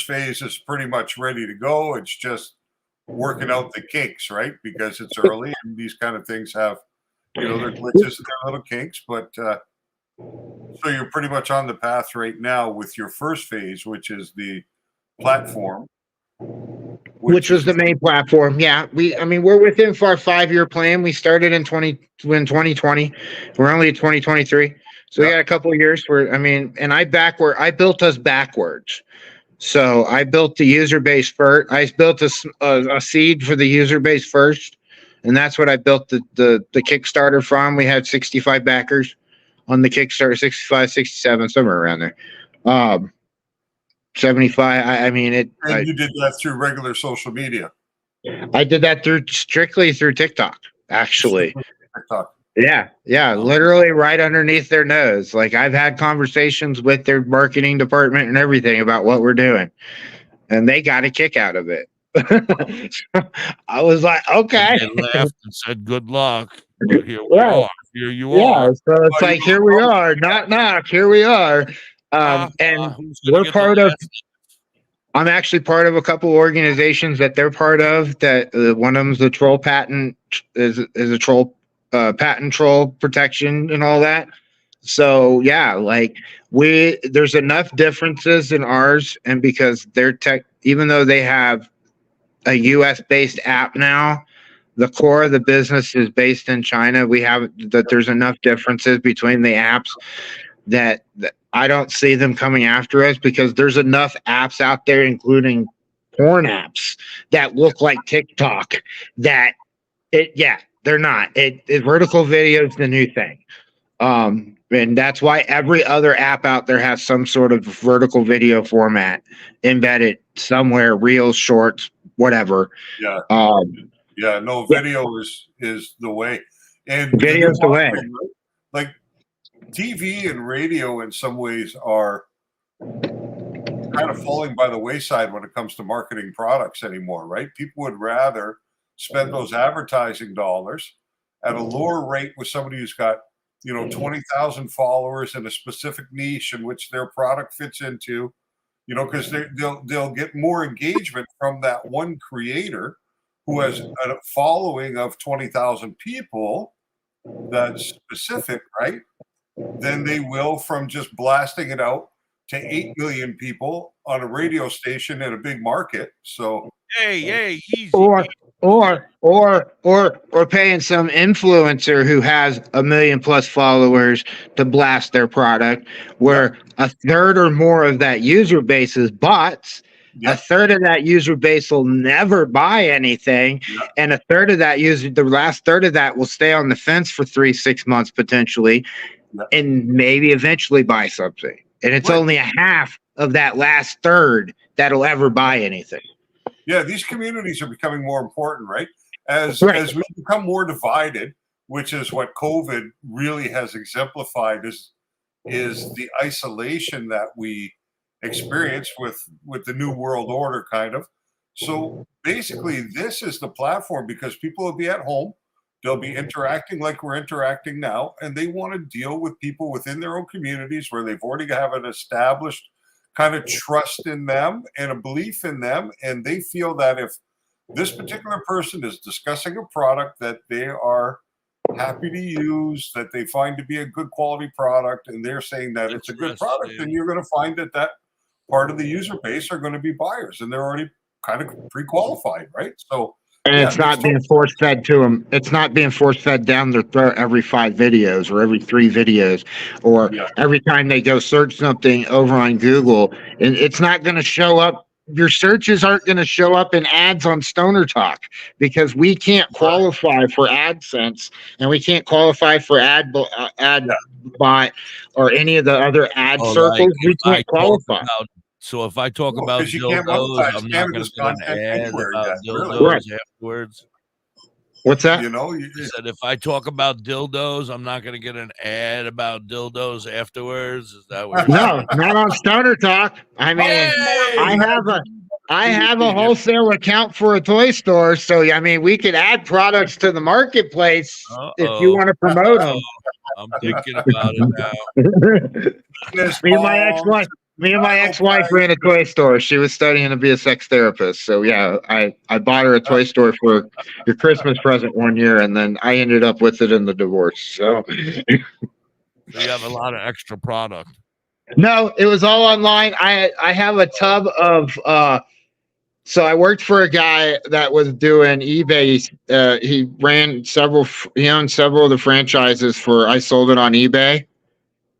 phase is pretty much ready to go. It's just working out the kinks, right? Because it's early, and these kind of things have, their glitches and their little kinks. But so you're pretty much on the path right now with your first phase, which is the platform. Which was the main platform. Yeah, we're within our 5-year plan. We started in 2020. We're only at 2023. So we got a couple of years I built us backwards. So I built the user base first. I built a seed for the user base first, and that's what I built the Kickstarter from. We had 65 backers on the Kickstarter, 65, 67, somewhere around there. 75. You did that through regular social media. I did that strictly through TikTok, actually. TikTok. Yeah, literally right underneath their nose. Like I've had conversations with their marketing department and everything about what we're doing, and they got a kick out of it. I was like, okay. They laughed and said, "Good luck." But here we are. Here you are. So it's like, here we are. Knock. Here we are. And we're part of. I'm actually part of a couple organizations that they're part of. That one of them's the troll patent is a troll. Patent troll protection and all that. So there's enough differences in ours, and because their tech, even though they have a US based app now, the core of the business is based in China. There's enough differences between the apps that I don't see them coming after us, because there's enough apps out there, including porn apps that look like TikTok they're not. Vertical video is the new thing. And that's why every other app out there has some sort of vertical video format embedded somewhere, reels, shorts, whatever. Yeah, no, video is the way. And Video's the way. Like TV and radio in some ways are kind of falling by the wayside when it comes to marketing products anymore, right? People would rather spend those advertising dollars at a lower rate with somebody who's got, 20,000 followers in a specific niche in which their product fits into, because they'll get more engagement from that one creator who has a following of 20,000 people that's specific, right? Than they will from just blasting it out to 8 million people on a radio station in a big market. So easy. Or paying some influencer who has 1 million plus followers to blast their product, where a third or more of that user base is bots. A third of that user base will never buy anything, and a third of that the last third of that will stay on the fence for 3-6 months potentially, and maybe eventually buy something. And it's only a half of that last third that'll ever buy anything. Yeah, these communities are becoming more important, right? As we become more divided, which is what COVID really has exemplified, is the isolation that we experience with the new world order, kind of. So basically, this is the platform because people will be at home. They'll be interacting like we're interacting now, and they want to deal with people within their own communities where they've already have an established kind of trust in them and a belief in them. And they feel that if this particular person is discussing a product that they are happy to use, that they find to be a good quality product, and they're saying that it's a good product, then you're going to find that part of the user base are going to be buyers, and they're already kind of pre-qualified, right? So, and it's not being force fed to them. It's not being force fed down their throat every 5 videos or every 3 videos or every time they go search something over on Google. And it's not going to show up. Your searches aren't going to show up in ads on Stoner Talk because we can't qualify for AdSense and we can't qualify for AdBot or any of the other ad circles. We can't qualify. So if I talk about dildos, I'm not going to get an ad about dildos afterwards. What's that? I said if I talk about dildos, I'm not going to get an ad about dildos afterwards. Is that what? No, not on Stoner Talk. I mean, I have a wholesale account for a toy store, so I mean, we could add products to the marketplace if you want to promote them. I'm thinking about it now. Me and my ex-wife ran a toy store. She was studying to be a sex therapist. So yeah, I bought her a toy store for your Christmas present one year, and then I ended up with it in the divorce. So you have a lot of extra product. No, it was all online. I have a tub of so I worked for a guy that was doing eBay. He owned several of the franchises for I sold it on eBay.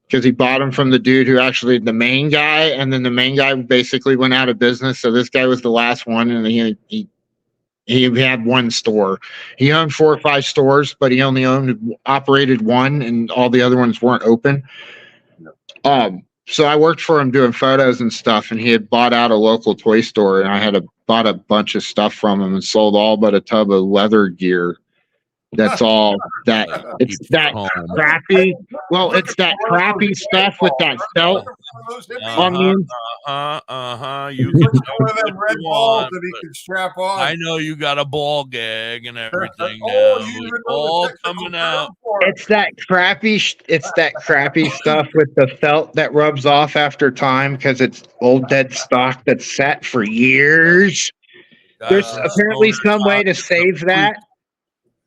Because he bought them from the dude who actually the main guy, and then the main guy basically went out of business. So this guy was the last one, and he had one store. He owned 4 or 5 stores, but he only operated one, and all the other ones weren't open. So I worked for him doing photos and stuff, and he had bought out a local toy store, and I bought a bunch of stuff from him and sold all but a tub of leather gear. That's all that it's that crappy. Well, it's that crappy stuff with that felt on the You can one of them red balls that he can strap on. I know you got a ball gag and everything now. It's all coming out. It's that crappy stuff with the felt that rubs off after time because it's old dead stock that's set for years. There's apparently some way to save that.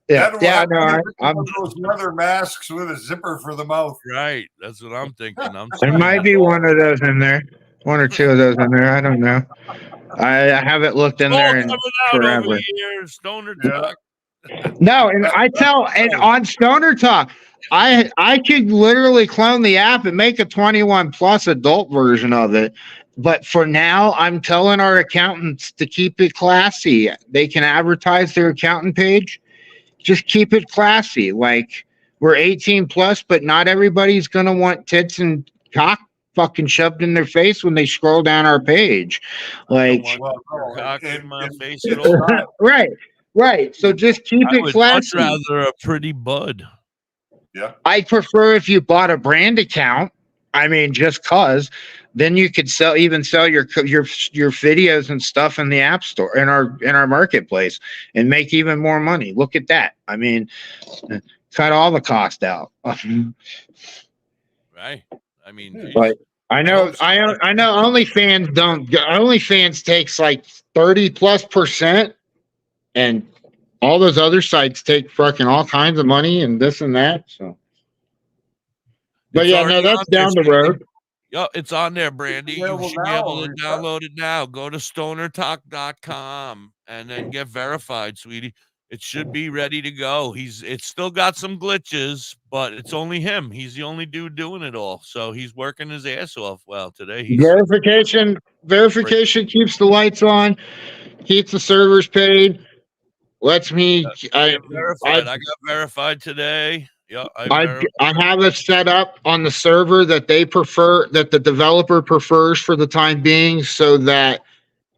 I'm those leather masks with a zipper for the mouth. Right, that's what I'm thinking. There might be one of those in there, 1 or 2 of those in there. I don't know. I haven't looked in there in forever. Stoner Talk. No, and on Stoner Talk, I could literally clone the app and make a 21 plus adult version of it. But for now, I'm telling our accountants to keep it classy. They can advertise their accountant page. Just keep it classy. Like we're 18 plus, but not everybody's going to want tits and cock fucking shoved in their face when they scroll down our page. Like, cock in my face at all. Right. Right. So just keep I it would much classy. rather a pretty bud. Yeah. I prefer if you bought a brand account. I mean, just cause, then you could sell your videos and stuff in the app store in our marketplace and make even more money. Look at that. I mean, cut all the cost out. Right. I mean, geez. But I know OnlyFans takes like 30+%, and all those other sites take fucking all kinds of money and this and that. So, but It's yeah, no, already that's on there, down the Sweetie. road. Yo, it's on there, Brandy. You Available should be now, able to or- download it now. Go to stonertalk.com and then get verified, sweetie. It should be ready to go. It's still got some glitches, but it's only him. He's the only dude doing it all. So he's working his ass off. Well, today he's Verification keeps the lights on, keeps the servers paid, lets me. get verified. I got verified today. Yeah, I have it set up on the server that they prefer, that the developer prefers for the time being, so that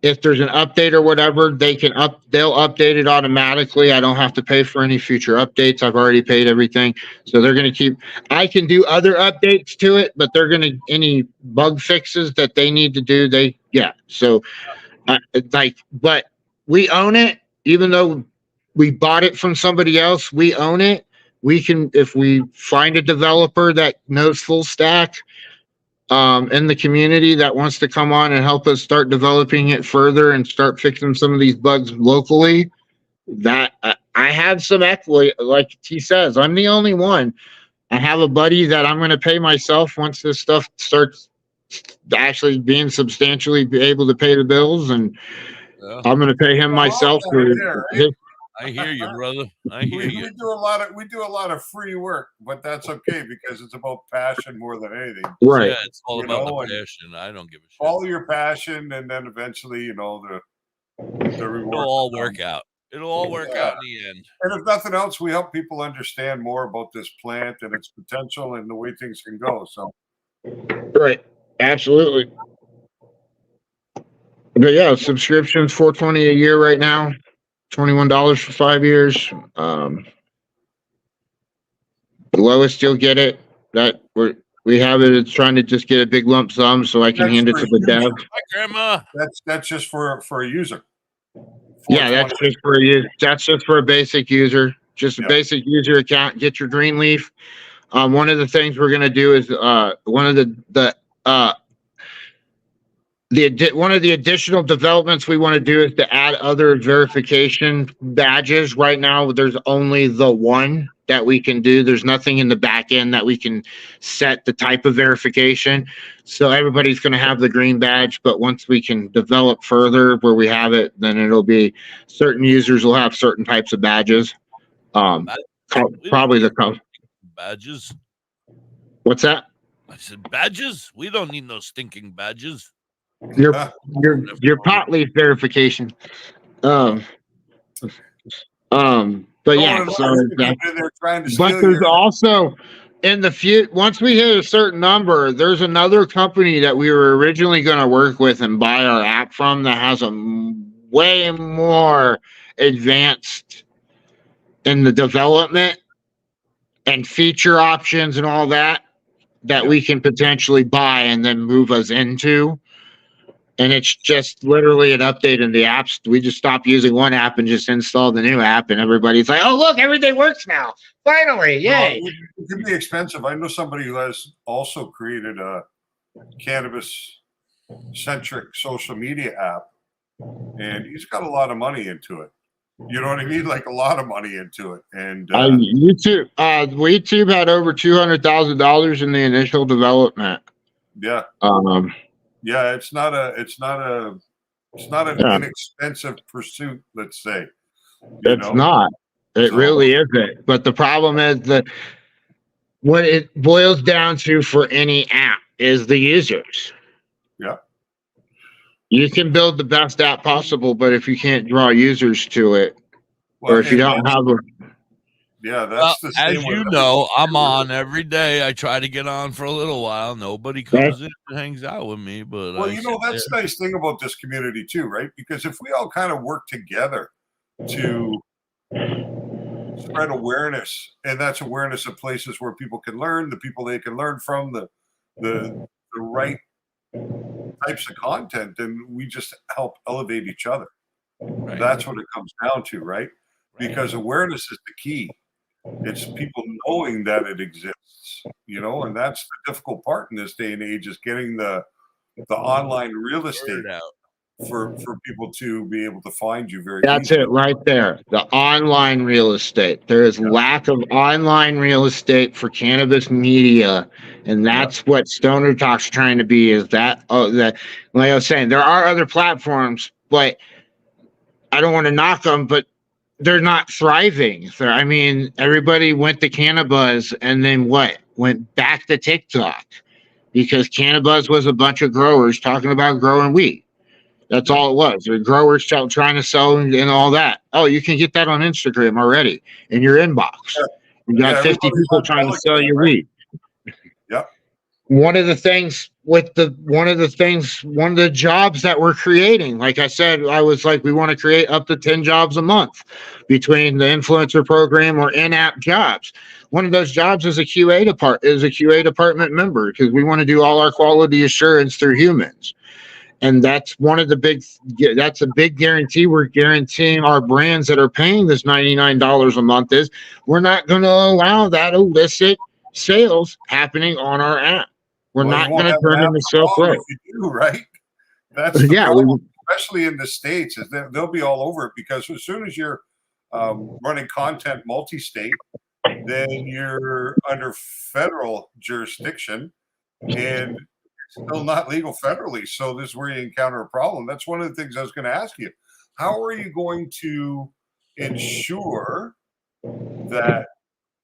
if there's an update or whatever, they'll update it automatically. I don't have to pay for any future updates. I've already paid everything. So they're going to keep, I can do other updates to it, but they're going to, any bug fixes that they need to do, So but we own it, even though we bought it from somebody else, we own it. We can, if we find a developer that knows full stack, in the community that wants to come on and help us start developing it further and start fixing some of these bugs locally, that I have some equity. Like he says, I'm the only one. I have a buddy that I'm going to pay myself once this stuff starts actually being substantially be able to pay the bills, and I'm going to pay him myself for his. I hear you, brother. I hear you. We do a lot of free work, but that's okay because it's about passion more than anything. Right. Yeah, it's all about the passion. I don't give a shit. Follow your passion, and then eventually, the reward. It'll all work out. It'll all work out in the end. And if nothing else, we help people understand more about this plant and its potential and the way things can go. So, right, absolutely. But yeah, subscriptions $4.20 a year right now. $21 for 5 years. The lowest you'll get it. That we have it. It's trying to just get a big lump sum so I can hand it to the dev. Hi, Grandma. That's just for a user. Yeah, that's just for a user. That's just for a basic user. Just a basic user account. Get your Greenleaf. One of the things we're gonna do is one of the additional developments we want to do is to add other verification badges. Right now, there's only the one that we can do. There's nothing in the back end that we can set the type of verification. So everybody's going to have the green badge, but once we can develop further where we have it, then it'll be certain users will have certain types of badges. Probably the badges. What's that? I said badges. We don't need no stinking badges. Your pot leaf verification. But yeah, but there's also in the once we hit a certain number, there's another company that we were originally going to work with and buy our app from that has a way more advanced in the development and feature options and all that we can potentially buy and then move us into. And it's just literally an update in the apps. We just stopped using one app and just installed the new app, and everybody's like, "Oh, look, everything works now! Finally, yay!" Well, it could be expensive. I know somebody who has also created a cannabis-centric social media app, and he's got a lot of money into it. You know what I mean? Like a lot of money into it. And YouTube had over $200,000 in the initial development. Yeah. Yeah, it's not an inexpensive pursuit, let's say. It's not. It really isn't. But the problem is that what it boils down to for any app is the users. Yeah. You can build the best app possible, but if you can't draw users to it, or if you don't have a that's the same. As you know, I'm on every day. I try to get on for a little while. Nobody comes in and hangs out with me, but that's the nice thing about this community too, right? Because if we all kind of work together to spread awareness, and that's awareness of places where people can learn, the people they can learn from, the right types of content, and we just help elevate each other. Right. That's what it comes down to, right? Because awareness is the key. It's people knowing that it exists, and that's the difficult part in this day and age, is getting the online real estate out for people to be able to find you very That's easily. it right there. The online real estate. There is lack of online real estate for cannabis media, and that's what Stoner Talk's trying to be. Is that like I was saying, there are other platforms, but I don't want to knock them, but they're not thriving. I mean, everybody went to Cannabis and then went back to TikTok, because Cannabis was a bunch of growers talking about growing weed. That's all it was. The growers trying to sell and all that. Oh, you can get that on Instagram already in your inbox. You got 50 people trying to sell your weed. Yep. One of the jobs that we're creating, like I said, I was like, we want to create up to 10 jobs a month between the influencer program or in-app jobs. One of those jobs is a QA department member, because we want to do all our quality assurance through humans. And that's that's a big guarantee. We're guaranteeing our brands that are paying this $99 a month is we're not going to allow that illicit sales happening on our app. We're not going to turn into Silk Road. You do, right? That's the problem, especially in the States, is that they'll be all over it, because as soon as you're running content multi-state, then you're under federal jurisdiction, and still not legal federally. So this is where you encounter a problem. That's one of the things I was going to ask you. How are you going to ensure that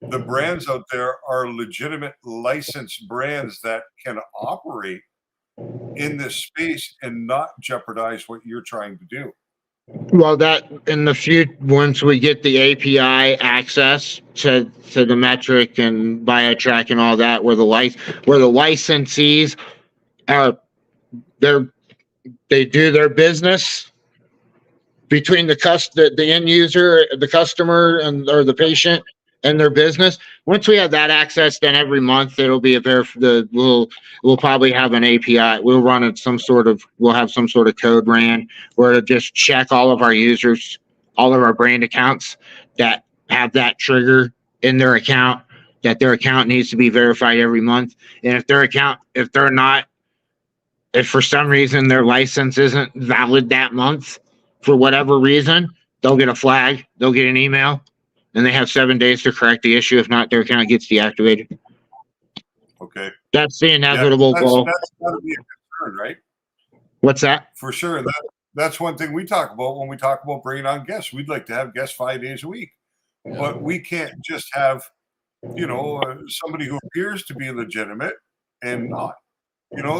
the brands out there are legitimate licensed brands that can operate in this space and not jeopardize what you're trying to do? Well, that in the future, once we get the API access to the metric and BioTrack and all that, where the licensees are, they do their business between the end user, the customer, or the patient and their business. Once we have that access, then every month it'll be we'll probably have an API. We'll run it we'll have some sort of code ran where it'll just check all of our users, all of our brand accounts that have that trigger in their account, that their account needs to be verified every month. And if for some reason their license isn't valid that month, for whatever reason, they'll get a flag, they'll get an email, and they have 7 days to correct the issue. If not, their account gets deactivated. Okay. That's the inevitable goal. That's got to be a concern, right? What's that? For sure. That's one thing we talk about when we talk about bringing on guests. We'd like to have guests 5 days a week. But we can't just have, somebody who appears to be legitimate and not.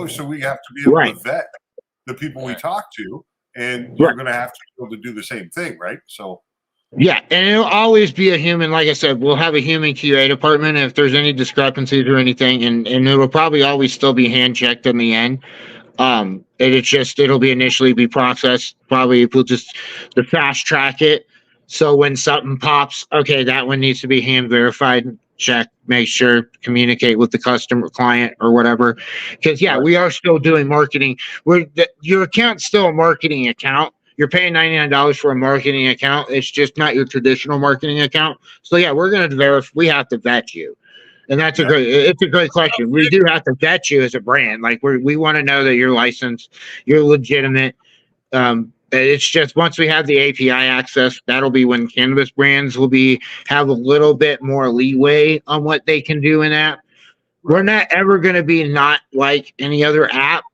So we have to be able to vet the people we talk to, and you're going to have to be able to do the same thing, right? So, yeah, and it'll always be a human. Like I said, we'll have a human QA department if there's any discrepancies or anything, and it'll probably always still be hand checked in the end. It'll be initially be processed. Probably we'll just fast track it. So when something pops, okay, that one needs to be hand verified. Check, make sure, communicate with the customer, client, or whatever. Because we are still doing marketing. Your account's still a marketing account. You're paying $99 for a marketing account. It's just not your traditional marketing account. So we're going to verify. We have to vet you, and it's a great question. We do have to vet you as a brand. Like we want to know that you're licensed, you're legitimate. It's just once we have the API access, that'll be when cannabis brands will have a little bit more leeway on what they can do in app. We're not ever going to be not like any other app.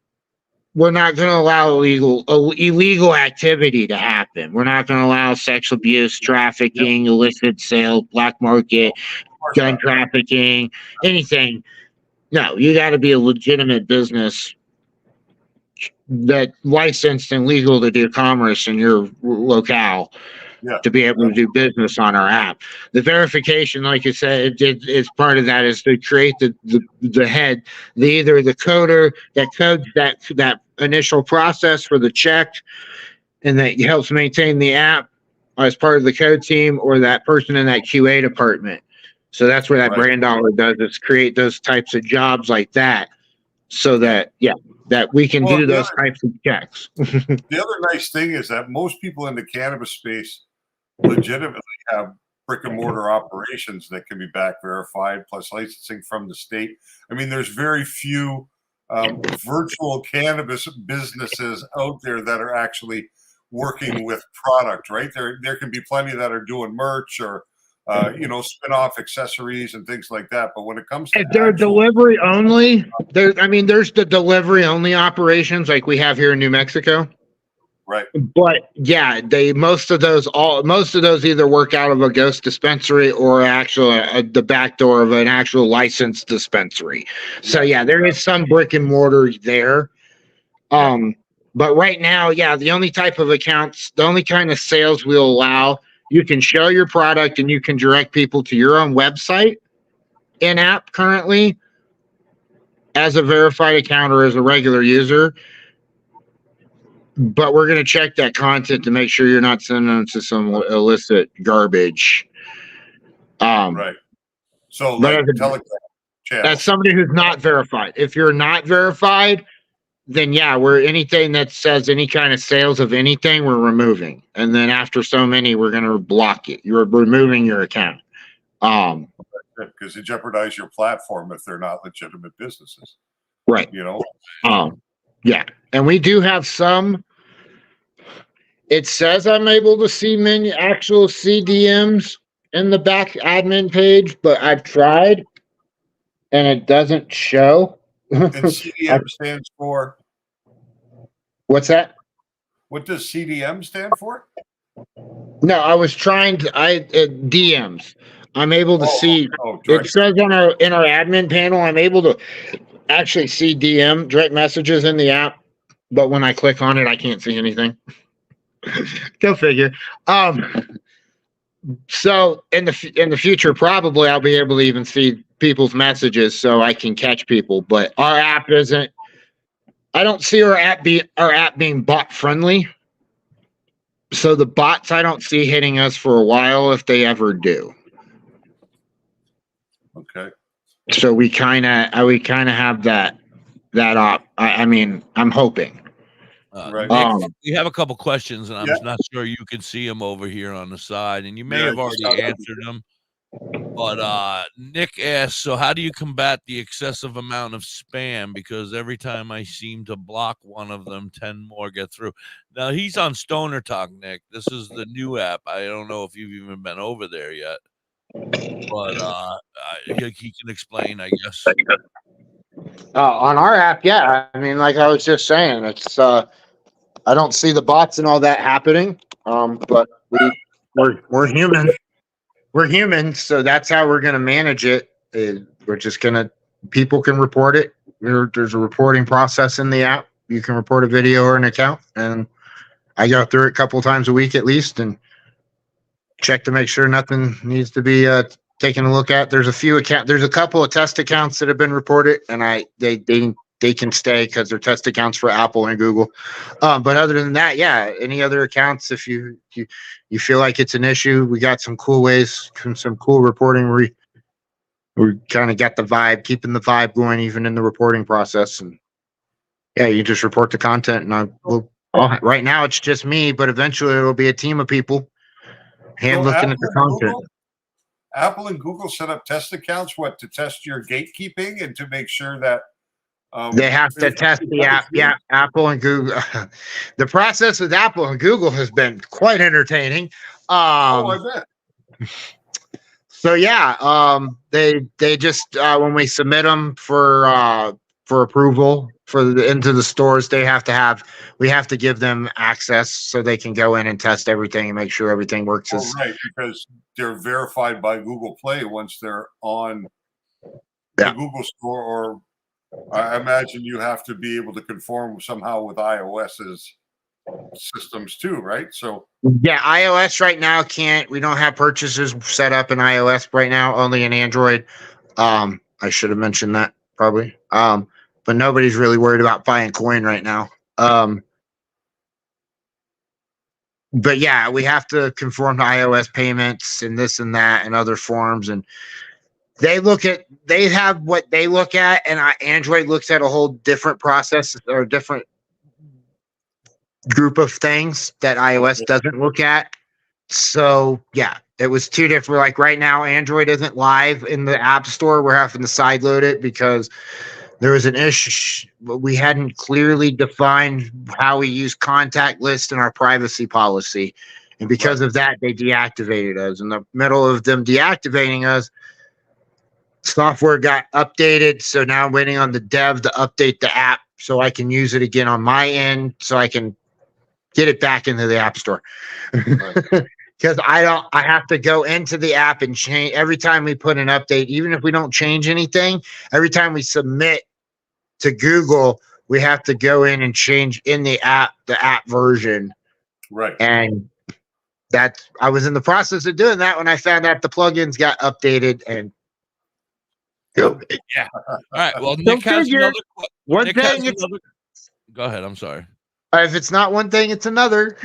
We're not going to allow illegal activity to happen. We're not going to allow sex abuse, trafficking, illicit sale, black market, gun trafficking, anything. No, you got to be a legitimate business that licensed and legal to do commerce in your locale to be able to do business on our app. The verification, like you said, is part of that, is to create the head, either the coder that codes that initial process for the check, and that helps maintain the app, as part of the code team or that person in that QA department. So that's where that brand dollar does, is create those types of jobs like that, so that that we can do those types of checks. The other nice thing is that most people in the cannabis space legitimately have brick and mortar operations that can be back verified, plus licensing from the state. I mean, there's very few virtual cannabis businesses out there that are actually working with product, right? There can be plenty that are doing merch or spin-off accessories and things like that. But when it comes to they're delivery only, there's the delivery only operations like we have here in New Mexico. Right. But yeah, most of those either work out of a ghost dispensary or the back door of an actual licensed dispensary. So yeah, there is some brick and mortar there. But right now, the only type of accounts, the only kind of sales we'll allow, you can show your product and you can direct people to your own website in-app currently as a verified account or as a regular user. But we're going to check that content to make sure you're not sending them to some illicit garbage. Right. So like Telegram channel. That's somebody who's not verified. If you're not verified, then we're anything that says any kind of sales of anything, we're removing. And then after so many, we're going to block it. You're removing your account. Because you jeopardize your platform if they're not legitimate businesses. Right. Yeah. And we do have some. It says I'm able to see actual CDMs in the back admin page, but I've tried and it doesn't show. And CDM stands for? What's that? What does CDM stand for? No, I was trying to. DMs. I'm able to see. It says in our admin panel, I'm able to actually see direct messages in the app, but when I click on it, I can't see anything. Go figure. So in the future, probably I'll be able to even see people's messages, so I can catch people. But our app isn't. I don't see our app being bot friendly. So the bots I don't see hitting us for a while, if they ever do. Okay. So we kind of have that op. I mean, I'm hoping. Right. Nick, we have a couple questions, and I'm not sure you can see them over here on the side, and you may have already answered them. But Nick asks, so how do you combat the excessive amount of spam? Because every time I seem to block one of them, 10 more get through. Now, he's on Stoner Talk, Nick. This is the new app. I don't know if you've even been over there yet. But he can explain, I guess. On our app, I mean, like I was just saying, it's I don't see the bots and all that happening. But we're human. We're human, so that's how we're gonna manage it. We're just people can report it. There's a reporting process in the app. You can report a video or an account, and I go through it a couple times a week at least and check to make sure nothing needs to be taken a look at. There's a couple of test accounts that have been reported, and they can stay because they're test accounts for Apple and Google. But other than that, any other accounts, if you feel like it's an issue, we got some cool ways, some cool reporting. We kind of got the vibe, keeping the vibe going even in the reporting process. And you just report the content, and right now it's just me, but eventually it'll be a team of people looking at the content. Apple and Google set up test accounts, to test your gatekeeping and to make sure that they have to test the app. Yeah, Apple and Google. The process with Apple and Google has been quite entertaining. I bet. So they just when we submit them for approval into the stores, we have to give them access so they can go in and test everything and make sure everything works. Right, because they're verified by Google Play once they're on the Google Store, or I imagine you have to be able to conform somehow with iOS's systems too, right? So iOS right now can't. We don't have purchases set up in iOS right now, only in Android. I should have mentioned that probably. But nobody's really worried about buying coin right now. but yeah, we have to conform to iOS payments and this and that and other forms. And they have what they look at, and Android looks at a whole different process or different group of things that iOS doesn't look at. So yeah, it was two different. Like right now, Android isn't live in the App Store. We're having to sideload it because there was an issue. We hadn't clearly defined how we use contact lists in our privacy policy. And because of that, they deactivated us. In the middle of them deactivating us, software got updated. So now I'm waiting on the dev to update the app so I can use it again on my end so I can get it back into the App Store. Because I have to go into the app and change every time we put an update, even if we don't change anything, every time we submit to Google, we have to go in and change in the app version. Right. And I was in the process of doing that when I found out the plugins got updated and yeah. All right. Well, Nick has another Go ahead. I'm sorry. If it's not one thing, it's another.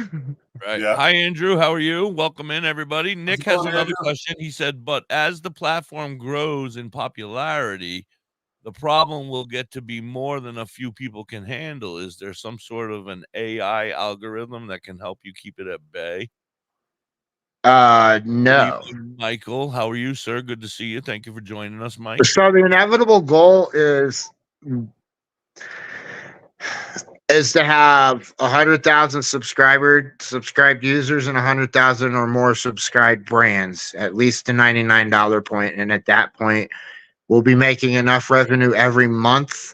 Right. Yeah. Hi, Andrew. How are you? Welcome in, everybody. Nick has another question. He said, but as the platform grows in popularity, the problem will get to be more than a few people can handle. Is there some sort of an AI algorithm that can help you keep it at bay? No. Michael, how are you, sir? Good to see you. Thank you for joining us, Mike. So the inevitable goal is to have 100,000 subscribed users and 100,000 or more subscribed brands, at least the $99 point. And at that point, we'll be making enough revenue every month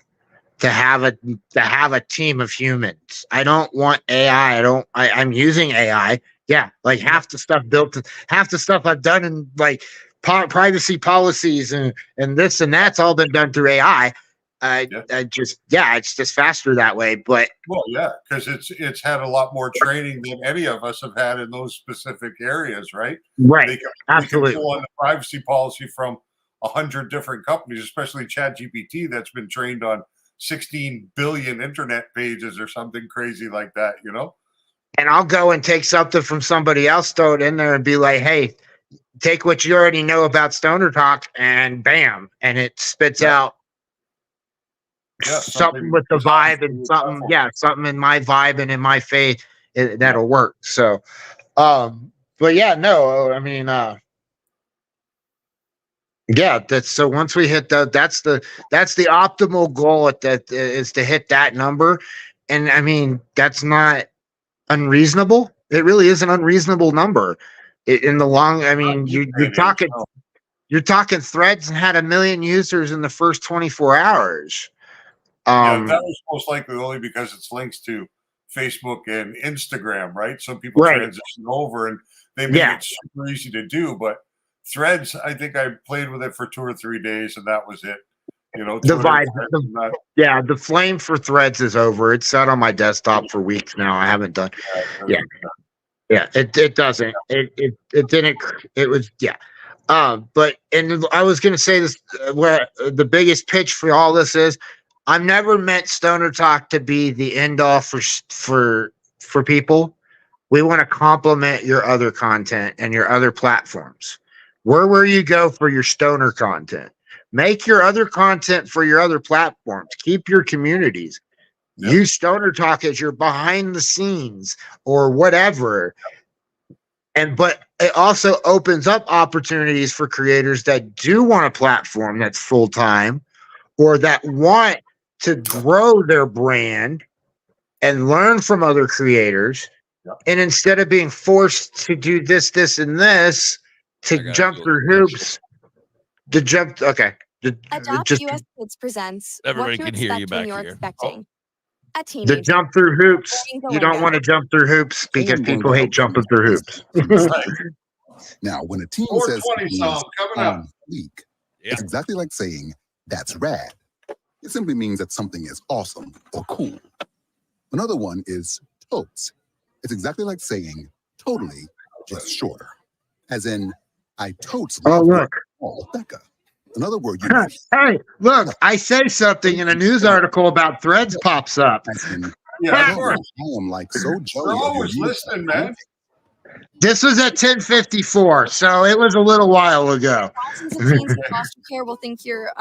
to have a team of humans. I don't want AI. I'm using AI. Yeah, like half the stuff I've done in like privacy policies and this and that's all been done through AI. It's just faster that way. But because it's had a lot more training than any of us have had in those specific areas, right? Right. Absolutely. They can pull on the privacy policy from 100 different companies, especially ChatGPT, that's been trained on 16 billion internet pages or something crazy like that, you know? And I'll go and take something from somebody else, throw it in there and be like, hey, take what you already know about Stoner Talk, and bam, and it spits out something with the vibe and something in my vibe and in my faith that'll work. So, but yeah, no, I mean, so once we hit that's the optimal goal is to hit that number. And I mean, that's not unreasonable. It really is an unreasonable number in the long. I mean, you're talking Threads had 1 million users in the first 24 hours. That was most likely only because it's links to Facebook and Instagram, right? So people transition over and they make it super easy to do. But Threads, I think I played with it for 2 or 3 days, and that was it. You know, the vibe, the flame for Threads is over. It's sat on my desktop for weeks now. I haven't done. It doesn't. It didn't. It was but I was gonna say this. Where the biggest pitch for all this is, I've never meant Stoner Talk to be the end all for people. We want to complement your other content and your other platforms. Where you go for your stoner content. Make your other content for your other platforms. Keep your communities. Use Stoner Talk as your behind the scenes or whatever. But it also opens up opportunities for creators that do want a platform that's full time or that want to grow their brand and learn from other creators. And instead of being forced to do this, and this, to jump through hoops, Adopt US Kids presents Everybody What to can hear you Expect back When You're here. Expecting. A teenager. The jump through hoops. You don't want to jump through hoops because people hate jumping through hoops. Now, when a teen says leak, it's exactly like saying that's rad. It simply means that something is awesome or cool. Another one is totes. It's exactly like saying totally, just shorter. As in, I totes love Becca. Another word you Hey, look, I say something and a news article about Threads pops up. I am like so jealous. We're always listening, man. This was at 10:54, so it was a little while ago. Thousands of teens in foster care will think you're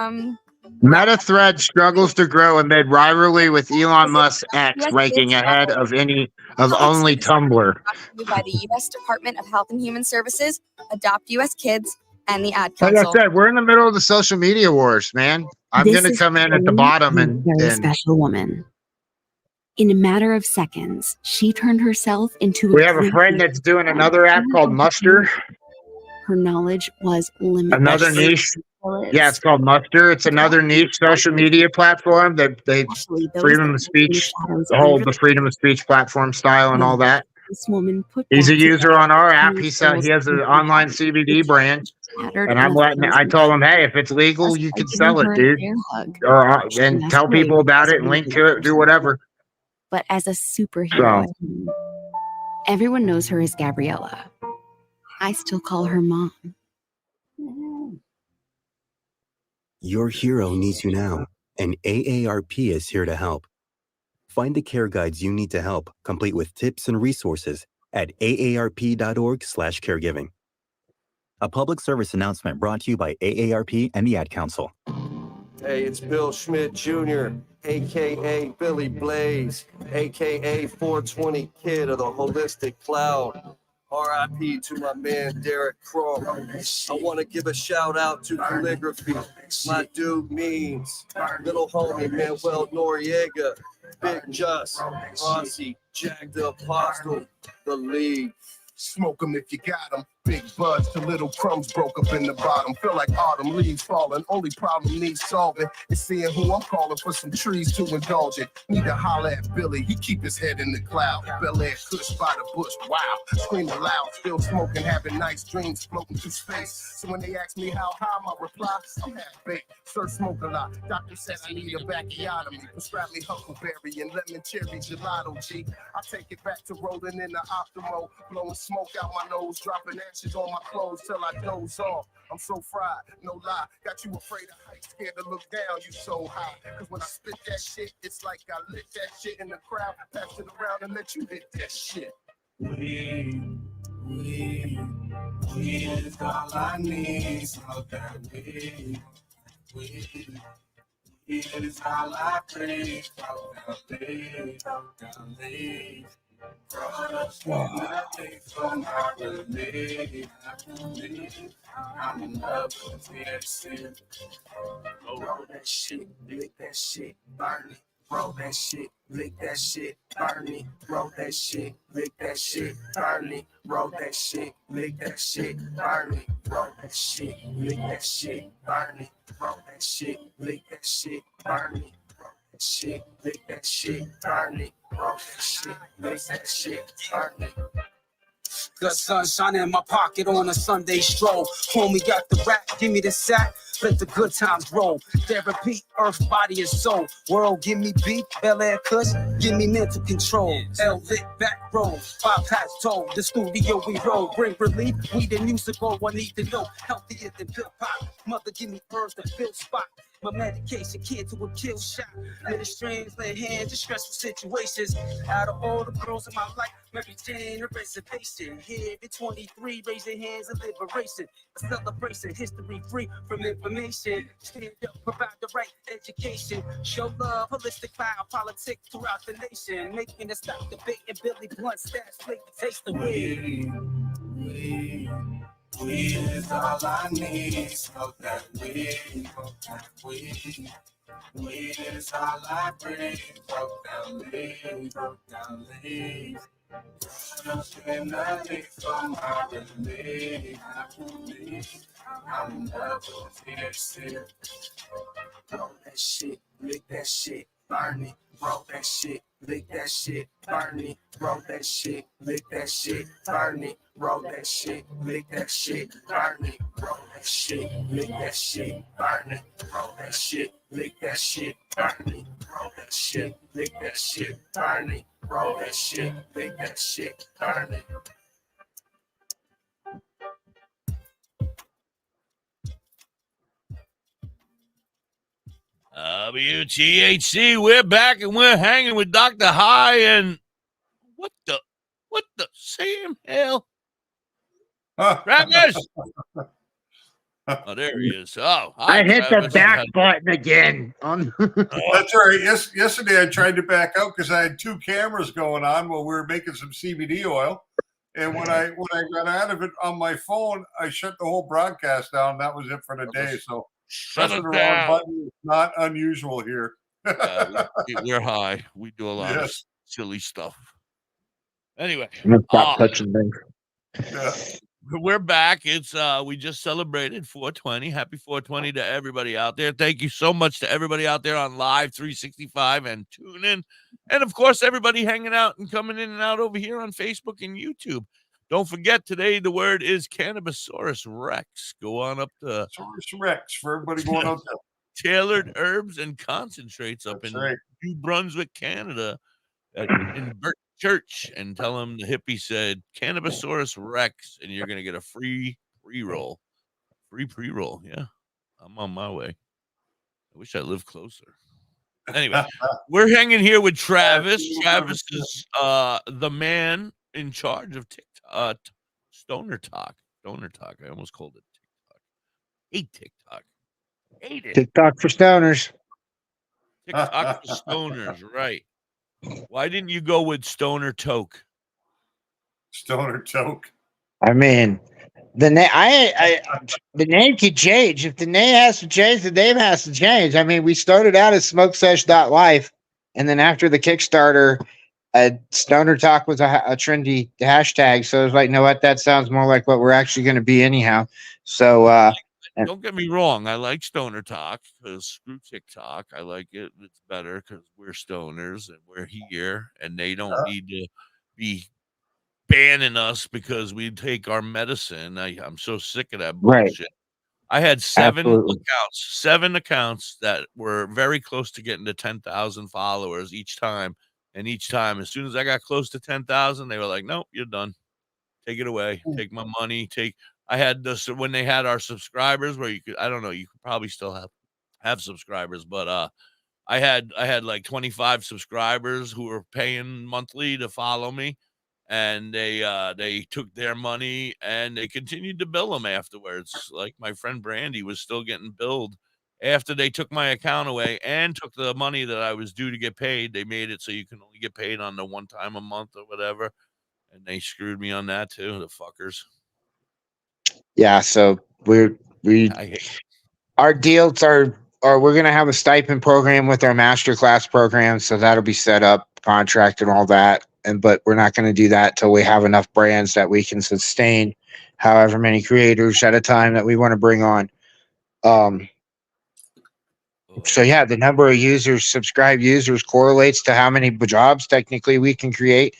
Meta Thread struggles to grow amid rivalry with Elon Musk's X ranking ahead of only Tumblr. brought to you by the U.S. Department of Health and Human Services, Adopt U.S. Kids, and the Ad Like Council. I said, we're in the middle of the social media wars, man. I'm This going to is come in at the truly bottom a and very special woman. In a matter of seconds, she turned herself into we have a friend that's doing another app called Muster. Her knowledge was limitless. Another niche. Yeah, it's called Muster. It's another niche social media platform that they freedom of speech, the freedom of speech platform style and all that. This woman put He's a back user together on our app. new He skills has an and online CBD brand, shattered and I told him, hey, if it's legal, you can sell it, dude. And tell people about it, and link to it, do whatever. But as a superhero, everyone knows her as Gabriella. I still call her mom. Your hero needs you now, and AARP is here to help. Find the care guides you need to help, complete with tips and resources at aarp.org/caregiving. A public service announcement brought to you by AARP and the Ad Council. Hey, it's Bill Schmidt Jr., a.k.a. Billy Blaze, a.k.a. 420 Kid of the Holistic Cloud. R.I.P. to my man, Derek Crow. I want to give a shout out to Calligraphy. My dude Means, little homie, Manuel Noriega, Big Just, Rossi, Jack the Apostle, the League. Smoke 'em if you got 'em. Big buds to little crumbs broke up in the bottom. Feel like autumn leaves falling. Only problem needs solving is seeing who I'm calling for some trees to indulge in. Need to holler at Billy. He keep his head in the cloud. Bel Air Kush by the bush. Wow. Screaming loud. Still smoking. Having nice dreams floating through space. So when they ask me how high, my reply, I'm half baked. Sir, smoke a lot. Doctor said I need a bacchiotomy. Prescribe me huckleberry and lemon cherry gelato, G. I take it back to rolling in the Optimo. Blowing smoke out my nose. Dropping ashes on my clothes till I doze off. I'm so fried, no lie. Got you afraid of heights, scared to look down. You so high. Cause when I spit that shit, it's like I lit that shit in the crowd. Pass it around and let you hit that shit. We is all I need. Smoke that weed. We is all I breathe. Smoke that weed. Smoke that weed. Products want nothing for my relief. I'm in love with THC. Roll that shit, lick that shit, burn it. Roll that shit, lick that shit, burn it. Roll that shit, lick that shit, burn it. Roll that shit, lick that shit, burn it. Roll that shit, lick that shit, burn it. Roll that shit, lick that shit, burn it. Shit, lick that shit, burn it. Roll that shit, lick that shit, burn it. Good sunshine in my pocket on a Sunday stroll. Homie got the rap, give me the sack. Let the good times roll. Therapy, earth, body, and soul. World, give me beat. Bel Air Kush, give me mental control. L lit back row. Bypass toll. The studio we roll. Bring relief. We the musical. I need to know. Healthier than Bill Pop. Mother, give me herbs to fill spot. My medication, kid to a kill shot. Many strains, lay hands in stressful situations. Out of all the girls in my life, Mary Jane, a reservation. Here at 23, raise your hands in liberation. A celebration, history free from information. Stand up, provide the right education. Show love, holistic file, politics throughout the nation. Making it stop debating Billy Blunt stats, flavor, taste the weed. We is all I need. Smoke that weed. Smoke that weed. We is all I breathe. Broke down leaves. Broke down leaves. Just in the leaf for my relief. I'm in love with THC. Roll that shit, lick that shit, burn it. Roll that shit, lick that shit, burn it. Roll that shit, lick that shit, burn it. Roll that shit, lick that shit, burn it. Roll that shit, lick that shit, burn it. Roll that shit, lick that shit, burn it. Roll that shit, lick that shit, burn it. Roll that shit, lick that shit, burn it. WTHC, we're back and we're hanging with Dr. High and what the Sam hell? Travis! Oh, there he is. Oh, hi, I hit Travis. the back button again. That's all right. Yesterday I tried to back out because I had 2 cameras going on while we were making some CBD oil. And when I got out of it on my phone, I shut the whole broadcast down. That was it for the day. So pressing the wrong button is not unusual here. We're high. We do a lot of Yes. silly stuff. Anyway, I'm gonna stop touching things. Yeah. We're back. It's we just celebrated 420. Happy 420 to everybody out there. Thank you so much to everybody out there on Live 365 and tune in. And of course, everybody hanging out and coming in and out over here on Facebook and YouTube. Don't forget, today the word is Cannabisaurus Rex. Go on up to Saurus Rex for everybody going out there. Tailored Herbs and Concentrates up That's in right. New Brunswick, Canada, in Burt Church, and tell them the hippie said Cannabisaurus Rex, and you're going to get a free pre-roll. Free pre-roll. Yeah, I'm on my way. I wish I lived closer. Anyway, we're hanging here with Travis. Travis is the man in charge of TikTok, Stoner Talk. Stoner Talk. I almost called it TikTok. Hate TikTok. Hate it. TikTok for stoners. TikTok for stoners, right? Why didn't you go with Stoner Toke? Stoner Toke. I mean, the name the name could change. If the name has to change, the name has to change. I mean, we started out as smokesesh.life, and then after the Kickstarter, Stoner Talk was a trendy hashtag. So it was like, you know what? That sounds more like what we're actually going to be anyhow. So don't get me wrong. I like Stoner Talk because screw TikTok. I like it. It's better because we're stoners and we're here, and they don't need to be banning us because we take our medicine. I'm so sick of that bullshit. Right. I had 7 Absolutely. accounts that were very close to getting to 10,000 followers each time. And each time, as soon as I got close to 10,000, they were like, nope, you're done. Take it away. Take my money. I had this when they had our subscribers where you could, I don't know, you could probably still have subscribers, but I had like 25 subscribers who were paying monthly to follow me, and they took their money and they continued to bill them afterwards. Like my friend Brandy was still getting billed after they took my account away and took the money that I was due to get paid. They made it so you can only get paid on the one time a month or whatever, and they screwed me on that too, the fuckers. Yeah, so our deals are we're gonna have a stipend program with our masterclass program, so that'll be set up, contract and all that. But we're not gonna do that till we have enough brands that we can sustain however many creators at a time that we want to bring on. So yeah, the number of users, subscribed users, correlates to how many jobs technically we can create.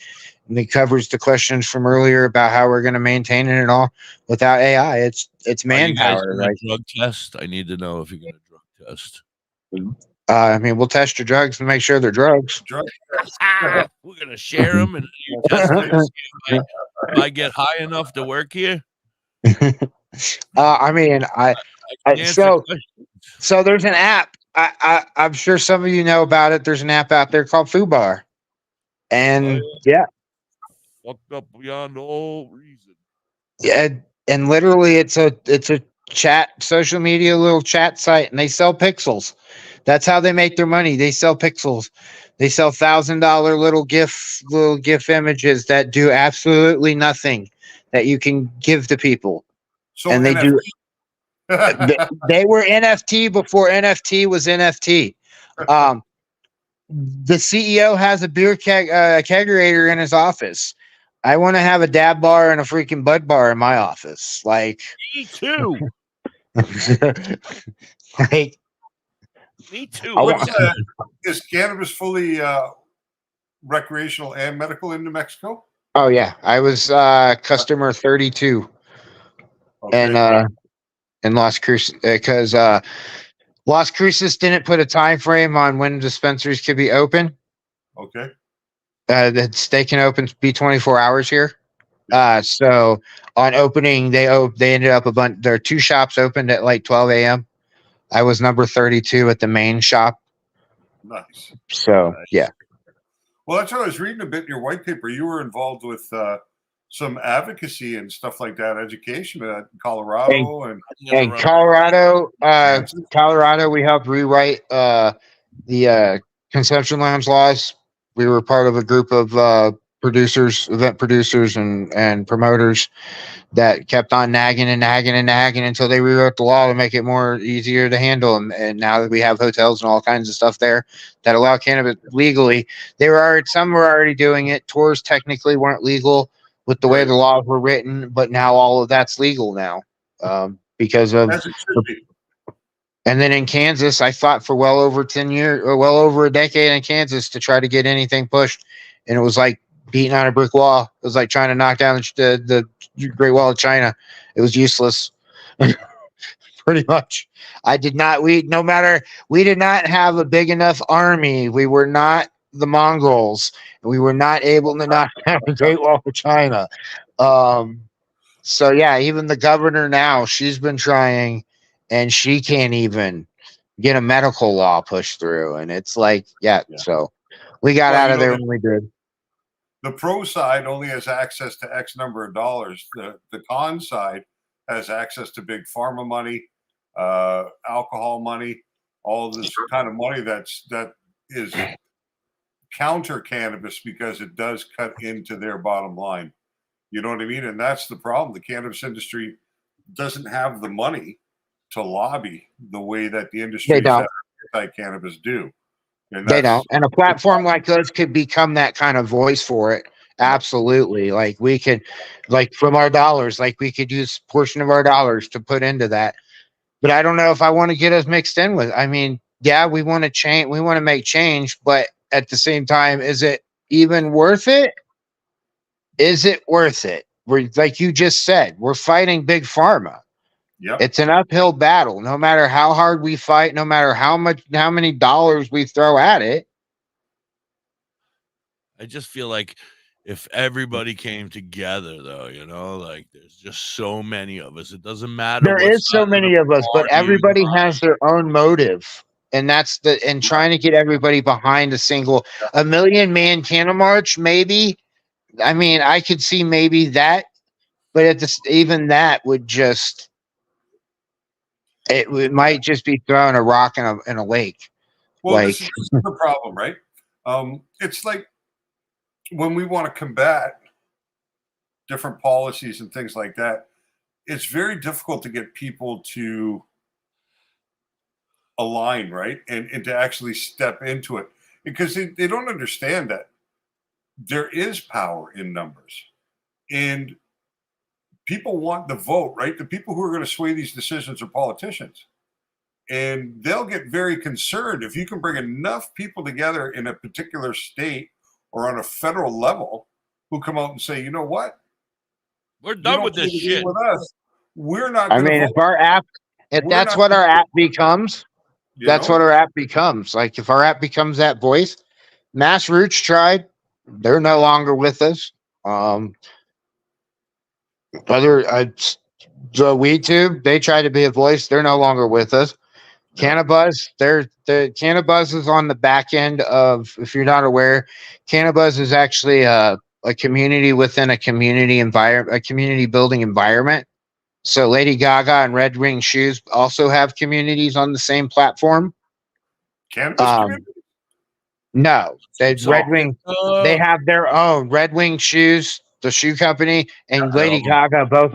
And it covers the questions from earlier about how we're going to maintain it and all without AI. It's manpower, right? right? Drug test. I need to know if you're going to drug test. I mean, we'll test your drugs and make sure they're drugs. We're going to share them and you test them to see if I get high enough to work here. I mean, so there's an app. I'm sure some of you know about it. There's an app out there called FooBar, and yeah. Fucked up beyond all reason. Yeah, and literally it's a chat, social media little chat site, and they sell pixels. That's how they make their money. They sell pixels. They sell $1,000 little GIF images that do absolutely nothing that you can give to people. So and they NFT. do. They were NFT before NFT was NFT. The CEO has a beer kegerator in his office. I want to have a dab bar and a freaking bud bar in my office. Like me too. Like me too. Is cannabis fully recreational and medical in New Mexico? Oh yeah, I was customer 32, and in Las Cruces, because Las Cruces didn't put a time frame on when dispensaries could be open. Okay. They can be 24 hours here. So on opening, they ended up there are 2 shops opened at like 12 a.m. I was number 32 at the main shop. Nice. So yeah. Well, that's what I was reading a bit in your white paper. You were involved with some advocacy and stuff like that, education in Colorado and Colorado, we helped rewrite the consumption lounge laws. We were part of a group of event producers and promoters that kept on nagging until they rewrote the law to make it more easier to handle. And now that we have hotels and all kinds of stuff there that allow cannabis legally, some were already doing it. Tours technically weren't legal with the way the laws were written, but now all of that's legal now because of. As it should be. And then in Kansas, I fought for well over 10 years, or well over a decade in Kansas to try to get anything pushed, and it was like beating on a brick wall. It was like trying to knock down the Great Wall of China. It was useless, pretty much. We did not have a big enough army. We were not the Mongols. We were not able to knock down the Great Wall of China. So yeah, even the governor now, she's been trying, and she can't even get a medical law pushed through. And it's like, so we got out of there when we did. The pro side only has access to X number of dollars. The con side has access to big pharma money, alcohol money, all this kind of money that is counter cannabis because it does cut into their bottom line. You know what I mean? And that's the problem. The cannabis industry doesn't have the money to lobby the way that the industry that anti-cannabis do. And they don't. And a platform like us could become that kind of voice for it. Absolutely. Like we could, like from our dollars, like we could use a portion of our dollars to put into that. But I don't know if I want to get us mixed in with. I mean, yeah, we want to change. We want to make change, but at the same time, is it even worth it? Is it worth it? We're, like you just said, we're fighting big pharma. Yep. It's an uphill battle. No matter how hard we fight, no matter how many dollars we throw at it. I just feel like if everybody came together, though, like there's just so many of us. It doesn't matter. There is so many of us, but everybody has their own motive. And that's trying to get everybody behind a million man candle march, maybe. I mean, I could see maybe that, but even that would just. It might just be throwing a rock in a lake. Well, this is the problem, right? It's like when we want to combat different policies and things like that, it's very difficult to get people to align, right? And to actually step into it because they don't understand that there is power in numbers. And people want the vote, right? The people who are going to sway these decisions are politicians. And they'll get very concerned if you can bring enough people together in a particular state or on a federal level who come out and say, you know what? We're done with this shit. With us. We're not. I mean, if that's what our app becomes, that's what our app becomes. Like if our app becomes that voice, Mass Roots tried. They're no longer with us. The Weed Tube, they tried to be a voice. They're no longer with us. Cannabis, the Cannabis is on the back end of, if you're not aware, Cannabis is actually a community within a community environment, a community building environment. So Lady Gaga and Red Wing Shoes also have communities on the same platform. Cannabis community? No, Red Wing. They have their own Red Wing Shoes. The shoe company and Lady Gaga both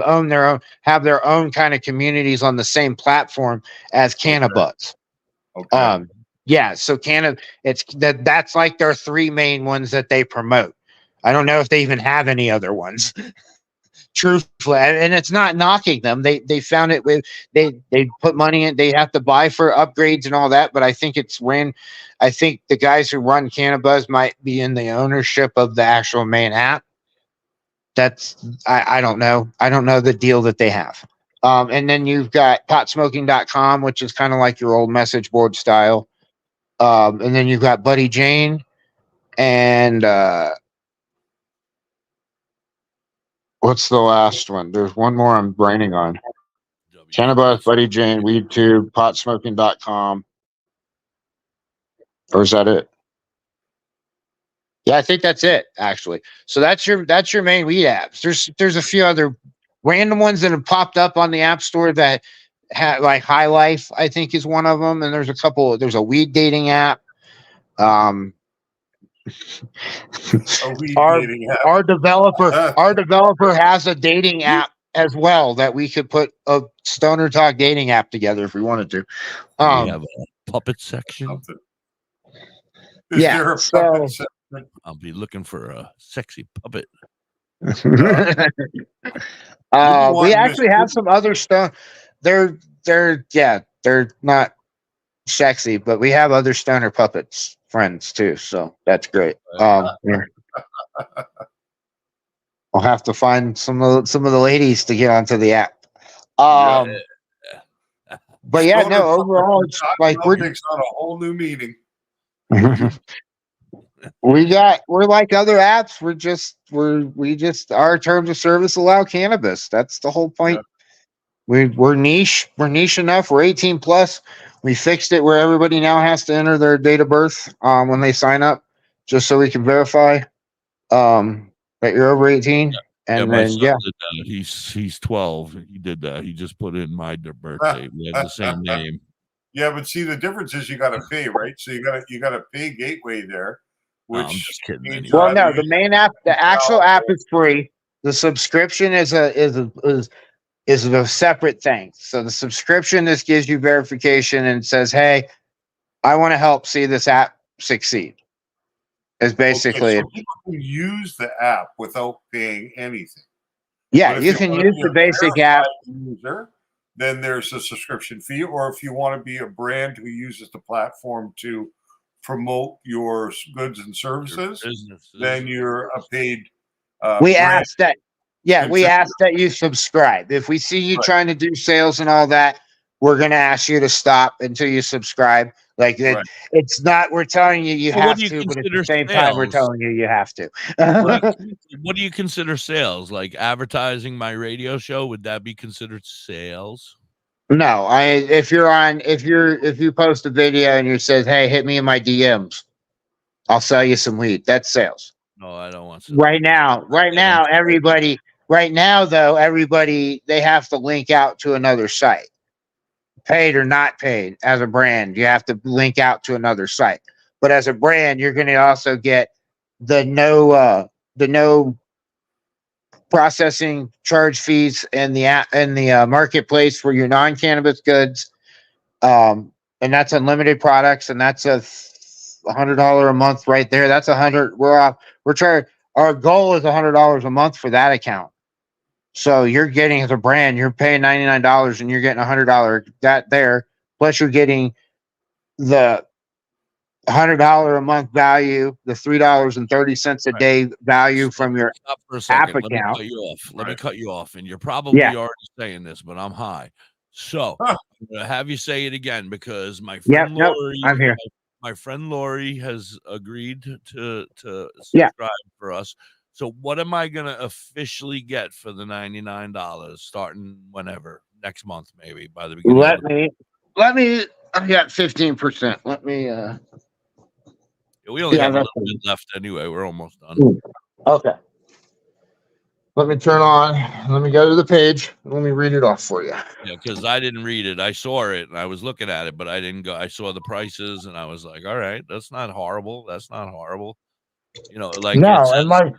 have their own kind of communities on the same platform as Cannabis. Okay. So that's like their three main ones that they promote. I don't know if they even have any other ones. Truthfully, and it's not knocking them. They found it with they put money in. They have to buy for upgrades and all that. But I think I think the guys who run Cannabis might be in the ownership of the actual main app. I don't know. I don't know the deal that they have. And then you've got potsmoking.com, which is kind of like your old message board style. And then you've got Buddy Jane and what's the last one? There's one more I'm braining on. Cannabis, Buddy Jane, WeedTube, potsmoking.com. Or is that it? Yeah, I think that's it actually. So that's your main weed apps. There's a few other random ones that have popped up on the App Store that like High Life, I think is one of them, and there's a couple. There's a weed dating app. A weed our dating app. our developer has a dating app as well that we could put a Stoner Talk dating app together if we wanted to. We have a puppet section. Is there a puppet section? I'll be looking for a sexy puppet. We actually have some other stuff. They're not sexy, but we have other stoner puppets friends too, so that's great. I'll have to find some of the ladies to get onto the app. But yeah, no, overall it's like we're on a whole new meeting. We're like other apps. We just our terms of service allow cannabis. That's the whole point. Yeah. We're niche. We're niche enough. We're 18 plus. We fixed it where everybody now has to enter their date of birth when they sign up, just so we can verify that you're over 18. Yeah. And my then son did that. He's 12. He did that. He just put in my birthday. We have the same name. Yeah, but see, the difference is you got to pay, right? So you got to pay gateway there. Which I'm just kidding. Anyway. Well, no, the main app, the actual app is free. The subscription is a separate thing. So the subscription just gives you verification and says, "Hey, I want to help see this app succeed." Is basically so people can use the app without paying anything. Yeah, you can use the basic app. User, then there's a subscription fee, or if you want to be a brand who uses the platform to promote your goods and services, then you're a paid. We ask that you subscribe. If we see you trying to do sales and all that, we're going to ask you to stop until you subscribe. Like it's not, we're telling you have to, but at the same time, we're telling you have to. What do you consider sales? Like advertising my radio show? Would that be considered sales? No, if you post a video and you says, "Hey, hit me in my DMs, I'll sell you some weed." That's sales. No, I don't want to. Right now, everybody, they have to link out to another site. Paid or not paid, as a brand, you have to link out to another site. But as a brand, you're going to also get the no processing charge fees in the marketplace for your non-cannabis goods, and that's unlimited products, and that's $100 a month right there. That's $100. Our goal is $100 a month for that account. So you're getting, as a brand, you're paying $99 and you're getting $100 that there. Plus you're getting the $100 a month value, the $3.30 a day value from your app account. Let me cut you off. And you're probably already saying this, but I'm high. So I'm gonna have you say it again, because my friend Lori, I'm here. My friend Lori has agreed to subscribe for us. So what am I going to officially get for the $99 starting whenever? Next month, maybe, by the beginning? Let me, I got 15%. Let me, we only have a little bit left anyway. We're almost done. Okay. Let me turn on, let me go to the page. Let me read it off for you. Yeah, because I didn't read it. I saw it and I was looking at it, but I didn't go. I saw the prices and I was like, all right, that's not horrible. That's not horrible. You know, like, no, and like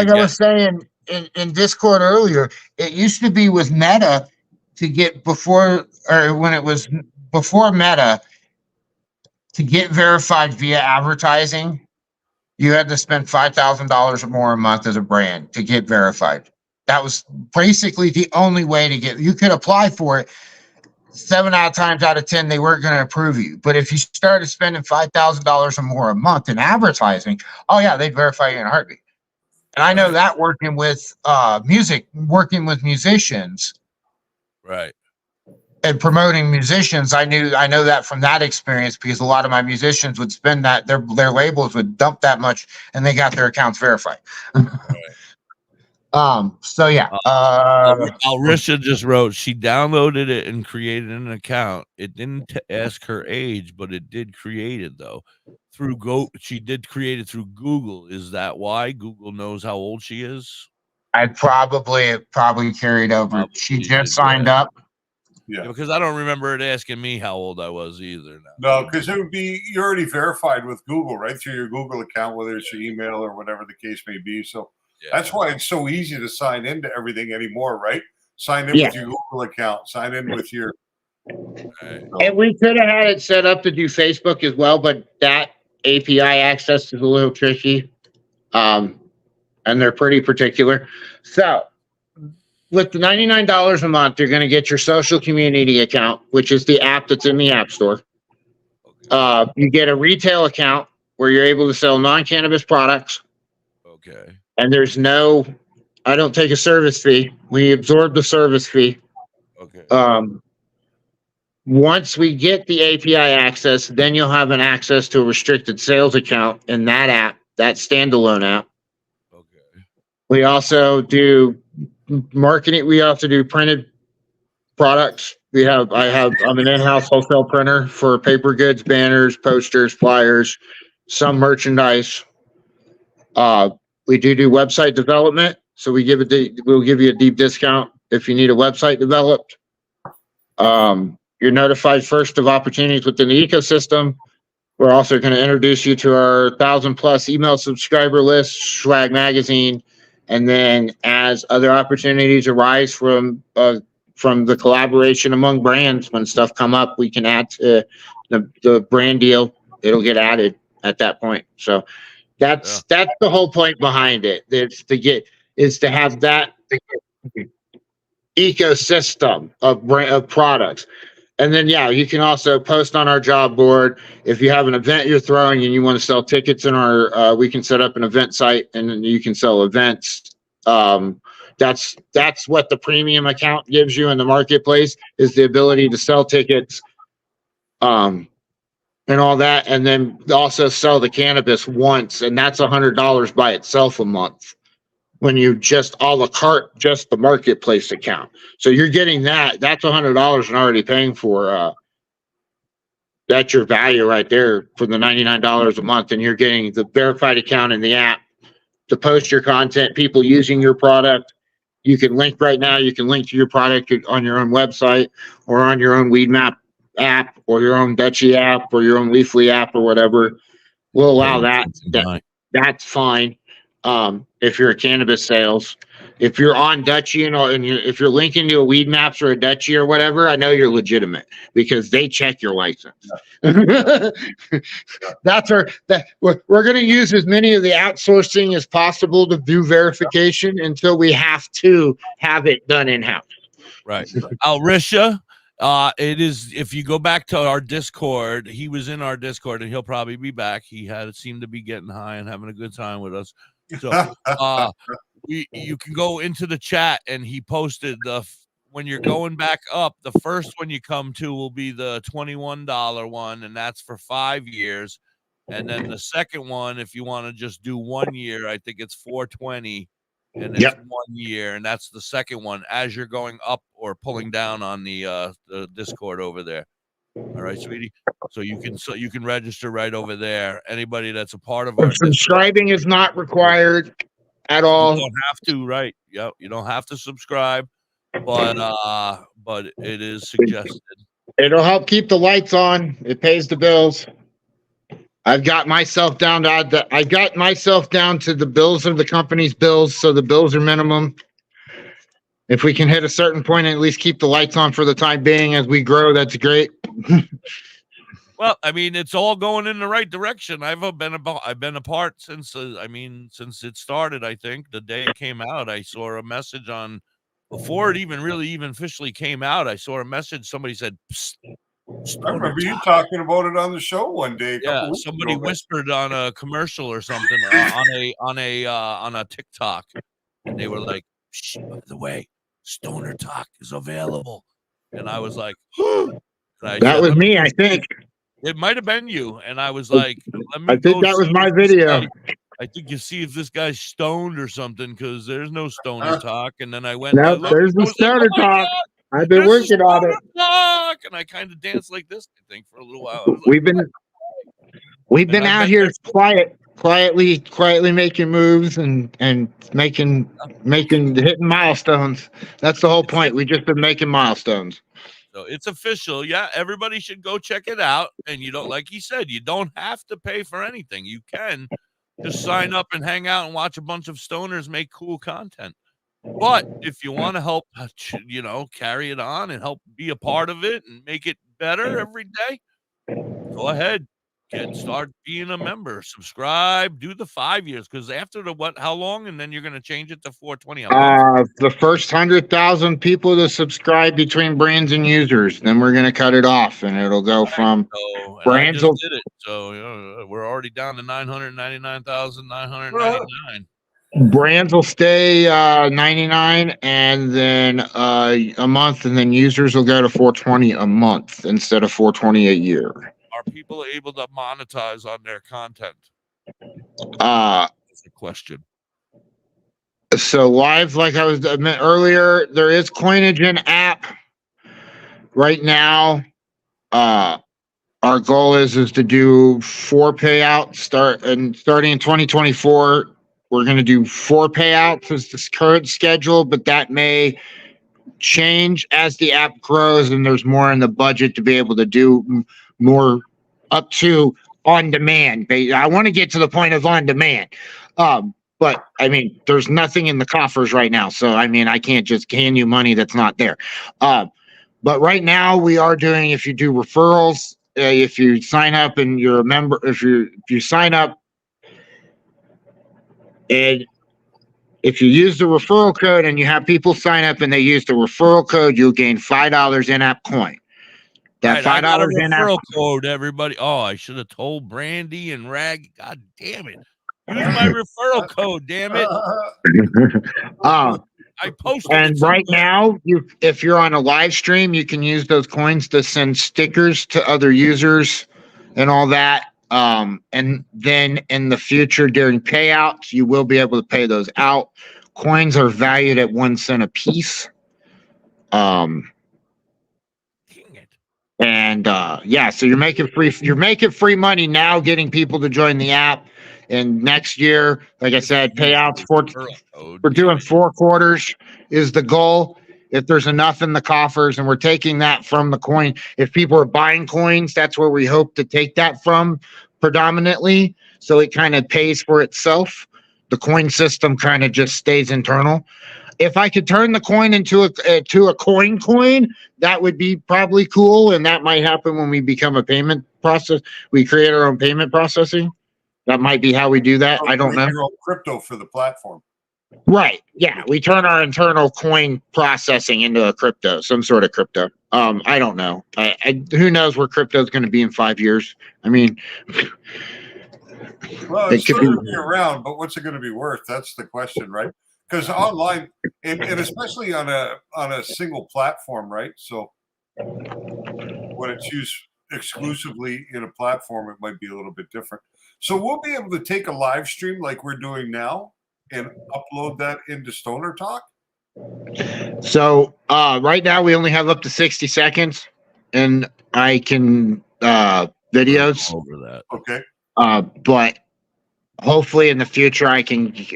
I was saying in Discord earlier, it used to be with Meta to get when it was before Meta, to get verified via advertising, you had to spend $5,000 or more a month as a brand to get verified. That was basically the only way to get. You could apply for it. 7 times out of 10, they weren't going to approve you. But if you started spending $5,000 or more a month in advertising, oh yeah, they'd verify you in a heartbeat. And I know that working with musicians, right, and promoting musicians, I know that from that experience, because a lot of my musicians would spend that, their labels would dump that much, and they got their accounts verified. So yeah. Alrisha just wrote she downloaded it and created an account. It didn't ask her age, but it did create it though. She did create it through Google. Is that why Google knows how old she is? It probably carried over. She just signed up. Yeah, because I don't remember it asking me how old I was either. No, because it would be you're already verified with Google, right? Through your Google account, whether it's your email or whatever the case may be. So that's why it's so easy to sign into everything anymore, right? Sign in with your Google account, sign in with your And we could have had it set up to do Facebook as well, but that API access is a little tricky. And they're pretty particular. So with the $99 a month, you're going to get your social community account, which is the app that's in the App Store. You get a retail account where you're able to sell non-cannabis products. Okay. And I don't take a service fee. We absorb the service fee. Okay. Once we get the API access, then you'll have an access to a restricted sales account in that app, that standalone app. Okay. We also do marketing. We also do printed products. I'm an in-house wholesale printer for paper goods, banners, posters, flyers, some merchandise. We do website development. So we'll give you a deep discount if you need a website developed. You're notified first of opportunities within the ecosystem. We're also going to introduce you to our 1,000+ email subscriber list, Swag Magazine, and then as other opportunities arise from the collaboration among brands, when stuff come up, we can add to the brand deal. It'll get added at that point. So that's the whole point behind it. Is to have that ecosystem of products. And then, you can also post on our job board. If you have an event you're throwing and you want to sell tickets we can set up an event site and then you can sell events. That's what the premium account gives you in the marketplace, is the ability to sell tickets, and all that. And then also sell the cannabis once. And that's $100 by itself a month. When you just a la carte, just the marketplace account. So you're getting that's $100 and already paying for, that's your value right there for the $99 a month. And you're getting the verified account in the app to post your content, people using your product. You can link right now. You can link to your product on your own website or on your own Weed Map app or your own Dutchie app or your own Leafly app or whatever. We'll allow that. That's fine. If you're a cannabis sales, if you're on Dutchie and if you're linking to a Weed Maps or a Dutchie or whatever, I know you're legitimate because they check your license. We're going to use as many of the outsourcing as possible to do verification until we have to have it done in-house. Right. Alrisha, it is, if you go back to our Discord, he was in our Discord and he'll probably be back. He seemed to be getting high and having a good time with us. So you can go into the chat and he posted when you're going back up, the first one you come to will be the $21 one, and that's for 5 years. And then the second one, if you want to just do 1 year, I think it's $420, and it's 1 year, and that's the second one as you're going up or pulling down on the Discord over there. All right, sweetie. So you can register right over there. Anybody that's a part of our subscribing is not required at all. You don't have to, right? Yep, you don't have to subscribe, but it is suggested. It'll help keep the lights on. It pays the bills. I've got myself down to the bills of the company's bills, so the bills are minimum. If we can hit a certain point and at least keep the lights on for the time being as we grow, that's great. Well, I mean, it's all going in the right direction. I've been a part since since it started. I think the day it came out, I saw a message before it even officially came out. I saw a message. Somebody said, "Psst, I remember you talking about it on the show one day. Yeah, somebody whispered on a commercial or something on a TikTok, and they were like, "Shh, by the way, Stoner Talk is available," and I was like, "That was me, I think." It might have been you, and I was like, "Let me." I think that was my video. I think you see if this guy's stoned or something, because there's no stoner talk. And then I went and I Nope, looked. there's I the was like, oh stoner my talk. God, I've been there's the working on it. stoner talk. And I kind of danced like this, I think, for a little while. I was like, We've been I've out been here quietly making moves and making hitting milestones. That's the whole point. We just been making milestones. So it's official. Yeah, everybody should go check it out. And you don't, like he said, you don't have to pay for anything. You can just sign up and hang out and watch a bunch of stoners make cool content. But if you want to help, carry it on and help be a part of it and make it better every day, go ahead. Start being a member, subscribe, do the 5 years, because after how long, and then you're going to change it to $4.20 a month. The first 100,000 people to subscribe between brands and users, then we're going to cut it off, and it'll go from brands. I just did it, so we're already down to 999,999. Brands will stay 99, and then a month, and then users will go to 420 a month instead of 420 a year. Are people able to monetize on their content? That's a question. So live, like I was admit earlier, there is CoinAgent app right now. Our goal is to do 4 payouts starting in 2024. We're going to do 4 payouts as this current schedule, but that may change as the app grows and there's more in the budget to be able to do more up to on demand. I want to get to the point of on demand. But I mean, there's nothing in the coffers right now. So, I mean, I can't just hand you money that's not there. But right now we are doing, if you do referrals, if you sign up and you're a member, if you sign up and if you use the referral code and you have people sign up and they use the referral code, you'll gain $5 in-app coin. That Right, I got a $5 in-app referral code, everybody. Oh, I should have told Brandy and Rag. God damn it. Use my referral code, damn it. I posted and it right somewhere. now, if you're on a live stream, you can use those coins to send stickers to other users and all that. And then in the future during payouts, you will be able to pay those out. Coins are valued at 1 cent a piece. And yeah, so you're making free money now, getting people to join the app. And next year, like I said, payouts we're doing 4 quarters is the goal. If there's enough in the coffers, and we're taking that from the coin. If people are buying coins, that's where we hope to take that from predominantly. So it kind of pays for itself. The coin system kind of just stays internal. If I could turn the coin into a coin, that would be probably cool. And that might happen when we become a payment process. We create our own payment processing. That might be how we do that. I don't know. Your own crypto for the platform. Right. Yeah. We turn our internal coin processing into a crypto, some sort of crypto. I don't know. Who knows where crypto is going to be in 5 years? I mean, well, it's still going to be around, but what's it going to be worth? That's the question, right? Because online, and especially on a single platform, right? So when it's used exclusively in a platform, it might be a little bit different. So we'll be able to take a live stream like we're doing now and upload that into Stoner Talk. So right now we only have up to 60 seconds, and I can videos over that. Okay. But hopefully in the future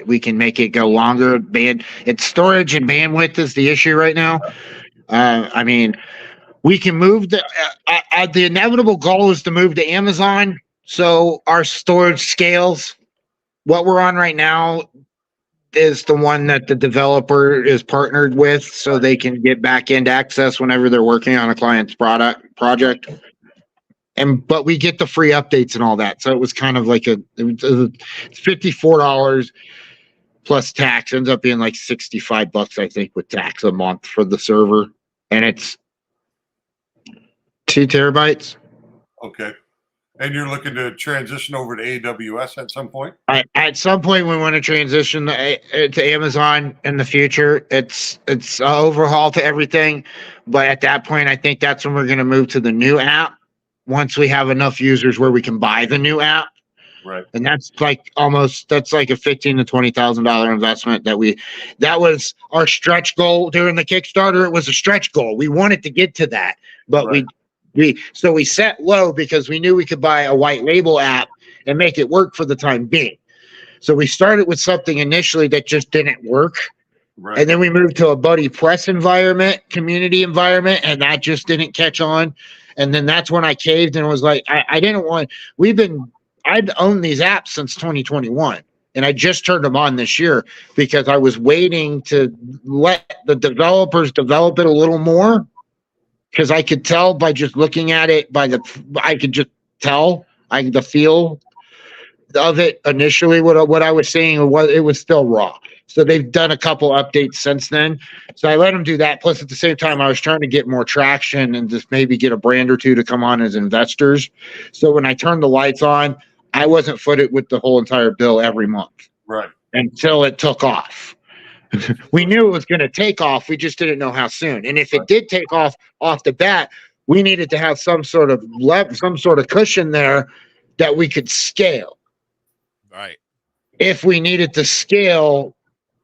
we can make it go longer. It's storage and bandwidth is the issue right now. I mean, we can move the inevitable goal is to move to Amazon, so our storage scales. What we're on right now is the one that the developer is partnered with, so they can get back end access whenever they're working on a client's project. But we get the free updates and all that. So it was kind of like it's $54 plus tax. Ends up being like $65, I think, with tax a month for the server. And it's 2 terabytes. Okay. And you're looking to transition over to AWS at some point? At some point, we want to transition to Amazon in the future. It's an overhaul to everything. But at that point, I think that's when we're going to move to the new app. Once we have enough users where we can buy the new app. Right. And that's like a $15,000 to $20,000 investment that was our stretch goal during the Kickstarter. It was a stretch goal. We wanted to get to that, but Right. we set low because we knew we could buy a white label app and make it work for the time being. So we started with something initially that just didn't work. Right. And then we moved to a buddy press environment, community environment, and that just didn't catch on. And then that's when I caved and was like, I'd owned these apps since 2021, and I just turned them on this year because I was waiting to let the developers develop it a little more, because I could tell by just looking at it the feel of it initially. What I was seeing it was still raw. So they've done a couple updates since then. So I let them do that. Plus, at the same time, I was trying to get more traction and just maybe get a brand or two to come on as investors. So when I turned the lights on, I wasn't footed with the whole entire bill every month. Right. Until it took off. We knew it was going to take off. We just didn't know how soon. And if it did take off the bat, we needed to have some sort of cushion there that we could scale. Right. If we needed to scale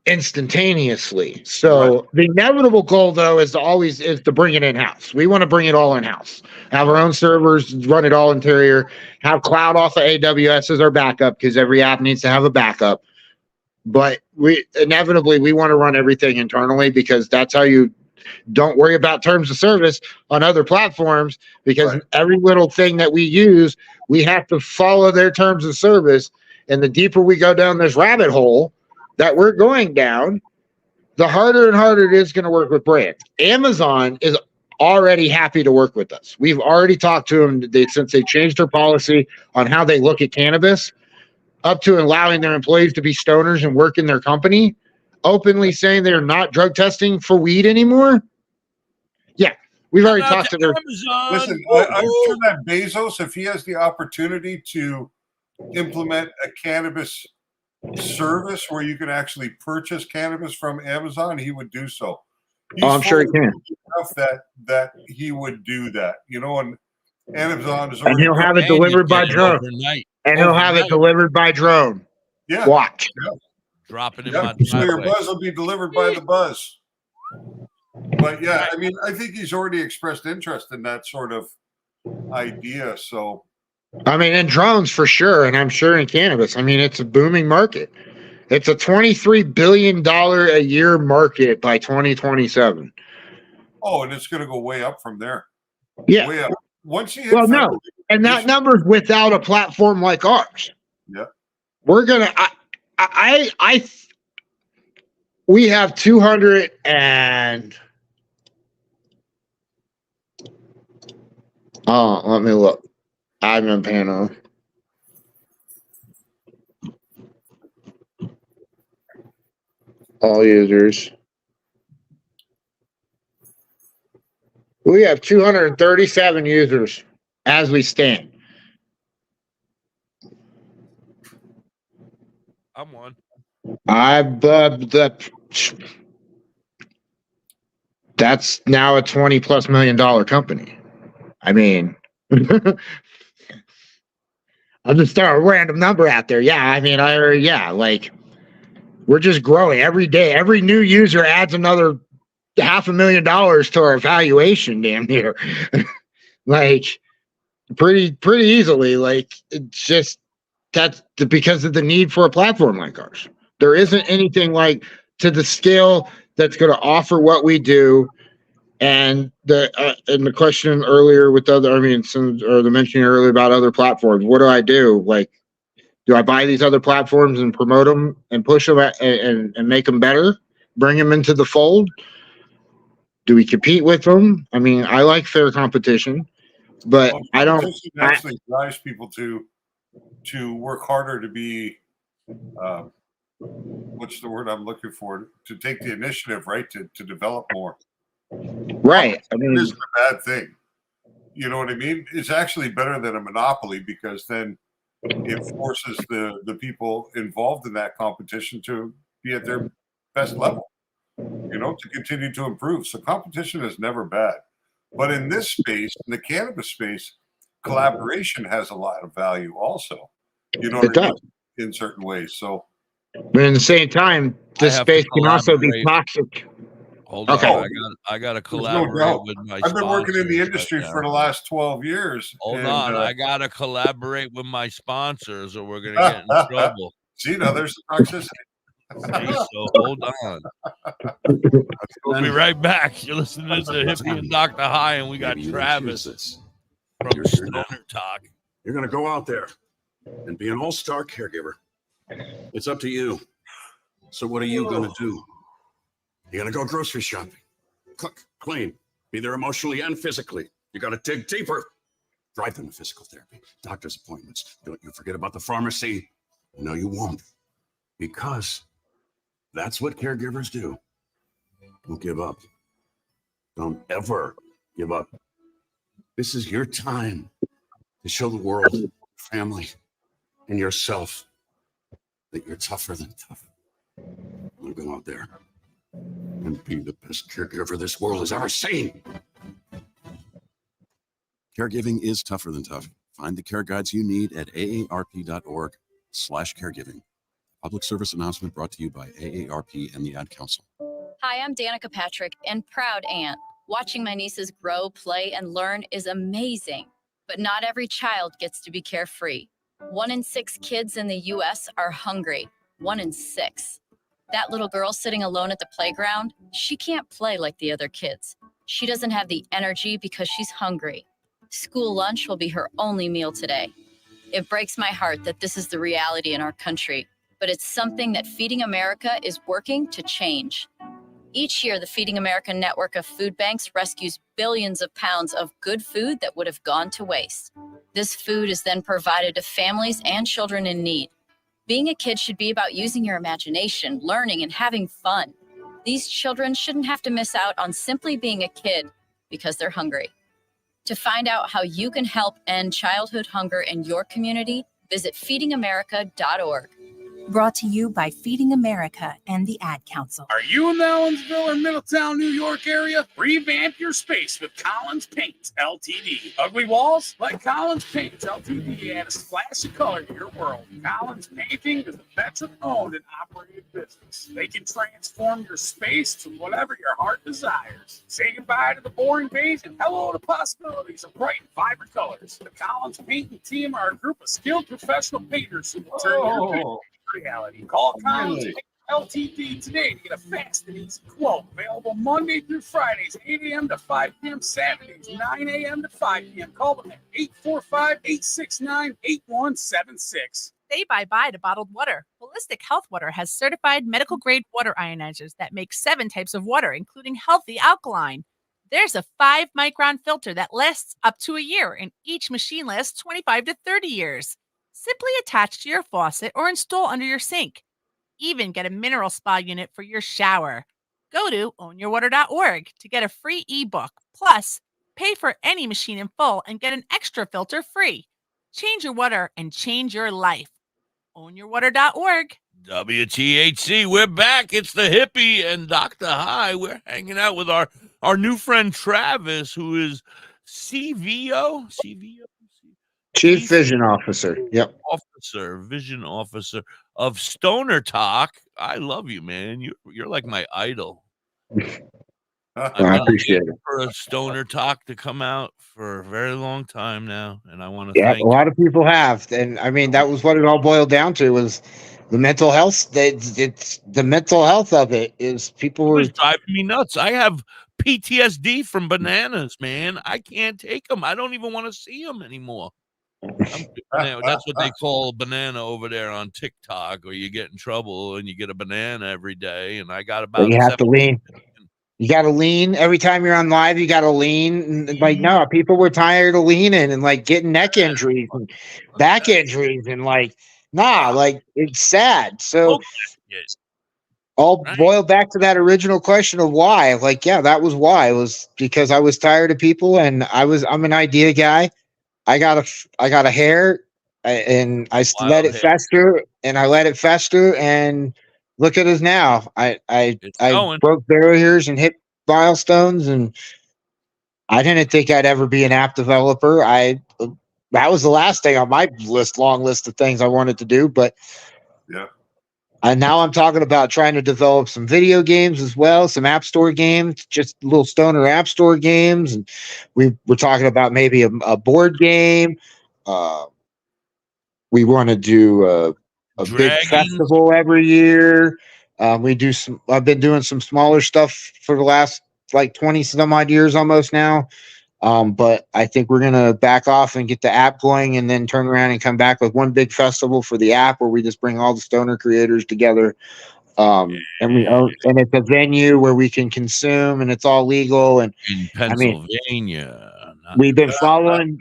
instantaneously. So the inevitable goal, though, is to bring it in-house. We want to bring it all in-house. Have our own servers, run it all interior, have cloud off of AWS as our backup, because every app needs to have a backup. But we want to run everything internally, because that's how you don't worry about terms of service on other platforms, because every little thing that we use, we have to follow their terms of service. And the deeper we go down this rabbit hole that we're going down, the harder and harder it is going to work with brands. Amazon is already happy to work with us. We've already talked to them since they changed their policy on how they look at cannabis, up to allowing their employees to be stoners and work in their company, openly saying they're not drug testing for weed anymore. Yeah, we've already talked to their. Listen, I'm sure that Bezos, if he has the opportunity to implement a cannabis service where you can actually purchase cannabis from Amazon, he would do so. I'm sure he can. Enough that he would do that, and Amazon is. And he'll have it delivered by drone. And he'll have it delivered by drone. Yeah. Watch. Yeah. Dropping in my so your buzz will be delivered by the buzz. But yeah, I mean, I think he's already expressed interest in that sort of idea. So. I mean, in drones for sure, and I'm sure in cannabis. I mean, it's a booming market. It's a $23 billion a year market by 2027. Oh, and it's going to go way up from there. Yeah. Way up. Once you hit and that number's without a platform like ours. Yeah. We're gonna. We have 200 and. Oh, let me look. Admin panel. All users. We have 237 users as we stand. I'm one. That's now a $20+ million company. I mean, I'll just throw a random number out there. Yeah, I mean, we're just growing every day. Every new user adds another $500,000 to our valuation, damn near. Pretty easily. It's just that's because of the need for a platform like ours. There isn't anything like to the scale that's going to offer what we do. And the question earlier with the mention earlier about other platforms. What do I do? Do I buy these other platforms and promote them and push them and make them better? Bring them into the fold? Do we compete with them? I mean, I like fair competition, but I don't. Competition actually drives people to work harder to be. What's the word I'm looking for? To take the initiative, right? To develop more. Right. I mean, it isn't a bad thing. You know what I mean? It's actually better than a monopoly, because then it forces the people involved in that competition to be at their best level, to continue to improve. So competition is never bad. But in this space, in the cannabis space, collaboration has a lot of value also. You know It what I mean? does. In certain ways. So, but at the same time, this have to space can also be collaborate. toxic. Hold Okay. on, I got to there's no collaborate doubt. with my I've been working in the sponsors industry right for now. the last 12 years. Hold and, on, I got to collaborate with my sponsors, or we're gonna get in trouble. See, now there's the toxicity. See, so hold on. We'll be right back. You're listening to Hippie and Dr. High, and we got Maybe you didn't choose Travis this. from You're here now. Stoner Talk. You're going to go out there and be an all-star caregiver. It's up to you. So what are you going to do? You're going to go grocery shopping, cook, clean, be there emotionally and physically. You got to dig deeper. Drive them to physical therapy, doctor's appointments. Don't you forget about the pharmacy. No, you won't. Because that's what caregivers do. Don't give up. Don't ever give up. This is your time to show the world, your family, and yourself that you're tougher than tough. I'm going to go out there and be the best caregiver this world has ever seen. Caregiving is tougher than tough. Find the care guides you need at aarp.org/caregiving. Public service announcement brought to you by AARP and the Ad Council. Hi, I'm Danica Patrick and proud aunt. Watching my nieces grow, play, and learn is amazing. But not every child gets to be carefree. 1 in 6 kids in the U.S. are hungry. 1 in 6. That little girl sitting alone at the playground, she can't play like the other kids. She doesn't have the energy because she's hungry. School lunch will be her only meal today. It breaks my heart that this is the reality in our country, but it's something that Feeding America is working to change. Each year, the Feeding America network of food banks rescues billions of pounds of good food that would have gone to waste. This food is then provided to families and children in need. Being a kid should be about using your imagination, learning, and having fun. These children shouldn't have to miss out on simply being a kid because they're hungry. To find out how you can help end childhood hunger in your community, visit feedingamerica.org. Brought to you by Feeding America and the Ad Council. Are you in the Owensville or Middletown, New York area? Revamp your space with Collins Paints Ltd. Ugly walls? Let Collins Paints Ltd. add a splash of color to your world. Collins Painting is a veteran-owned and operated business. They can transform your space to whatever your heart desires. Say goodbye to the boring beige and hello to possibilities of bright and vibrant colors. The Collins Painting team are a group of skilled professional painters who will turn your vision into reality. Call Collins Painting Ltd. today to get a fast and easy quote. Available Monday through Fridays, 8 a.m. to 5 p.m. Saturdays, 9 a.m. to 5 p.m. Call them at 845-869-8176. Say bye-bye to bottled water. Holistic Health Water has certified medical-grade water ionizers that make 7 types of water, including healthy alkaline. There's a 5-micron filter that lasts up to a year, and each machine lasts 25 to 30 years. Simply attach to your faucet or install under your sink. Even get a mineral spa unit for your shower. Go to ownyourwater.org to get a free ebook. Plus, pay for any machine in full and get an extra filter free. Change your water and change your life. Ownyourwater.org. WTHC, we're back. It's the Hippie and Dr. High. We're hanging out with our new friend Travis, who is CVO? Chief Vision Officer. Yep. Vision officer of Stoner Talk. I love you, man. You're like my idol. I appreciate it. For a Stoner Talk to come out for a very long time now, and I want to Yeah, thank a lot of people have, and I mean that was what it all boiled down to was the mental health. It's the mental health of it is people It were was driving me nuts. I have PTSD from bananas, man. I can't take them. I don't even want to see them anymore. That's what they call a banana over there on TikTok, or you get in trouble and you get a banana every day. And I got about you have to 7 lean. You got to lean every time you're on live. You got to lean. And, like no, people were tired of leaning and like getting neck injuries and back injuries and like like it's sad. So all boiled back to that original question of why. Like yeah, that was why. It was because I was tired of people and I'm an idea guy. I got a hair and I let it fester and I let it fester and look at us now. I broke barriers and hit milestones and I didn't think I'd ever be an app developer. that was the last thing on my long list of things I wanted to do. But yeah. And now I'm talking about trying to develop some video games as well, some app store games, just little stoner app store games. And we're talking about maybe a board game. We want to do a big festival every year. I've been doing some smaller stuff for the last like 20 some odd years almost now. But I think we're going to back off and get the app going and then turn around and come back with one big festival for the app where we just bring all the stoner creators together. And we own, and it's a venue where we can consume and it's all legal. And in I mean, Pennsylvania. we've been following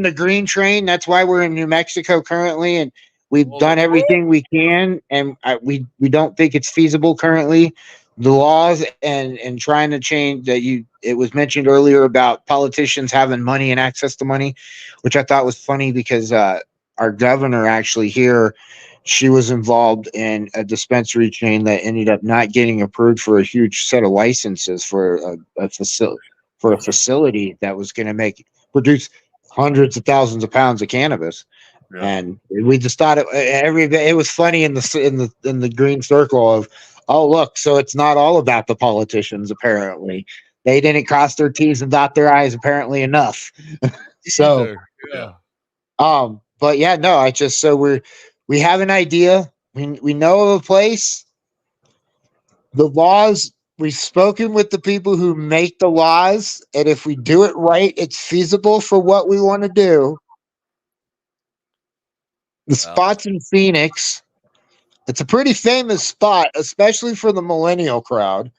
the green train. That's why we're in New Mexico currently. And we've done everything we can. And we don't think it's feasible currently. The laws and trying to change that it was mentioned earlier about politicians having money and access to money, which I thought was funny because our governor actually here, she was involved in a dispensary chain that ended up not getting approved for a huge set of licenses for a facility that was going to produce hundreds of thousands of pounds of cannabis. Yeah. And we just thought it was funny in the green circle of, oh, look, so it's not all about the politicians. Apparently they didn't cross their T's and dot their I's apparently enough. So, yeah. But yeah, no, we have an idea. We know of a place. The laws, we've spoken with the people who make the laws, and if we do it right, it's feasible for what we want to do. The spot's in Phoenix. It's a pretty famous spot, especially for the millennial crowd.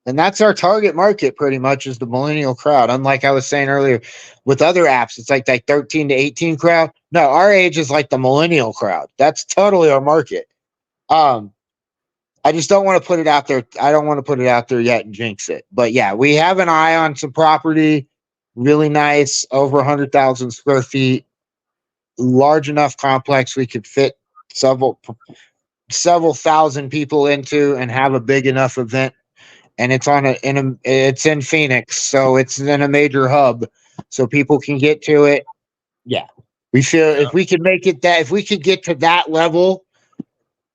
And that's our target market pretty much is the millennial crowd. Unlike I was saying earlier with other apps, it's like that 13 to 18 crowd. No, our age is like the millennial crowd. That's totally our market. I just don't want to put it out there. I don't want to put it out there yet and jinx it. But yeah, we have an eye on some property. Really nice, over 100,000 square feet. Large enough complex we could fit several thousand people into and have a big enough event. And it's it's in Phoenix, so it's in a major hub, so people can get to it. Yeah, we feel if we could if we could get to that level,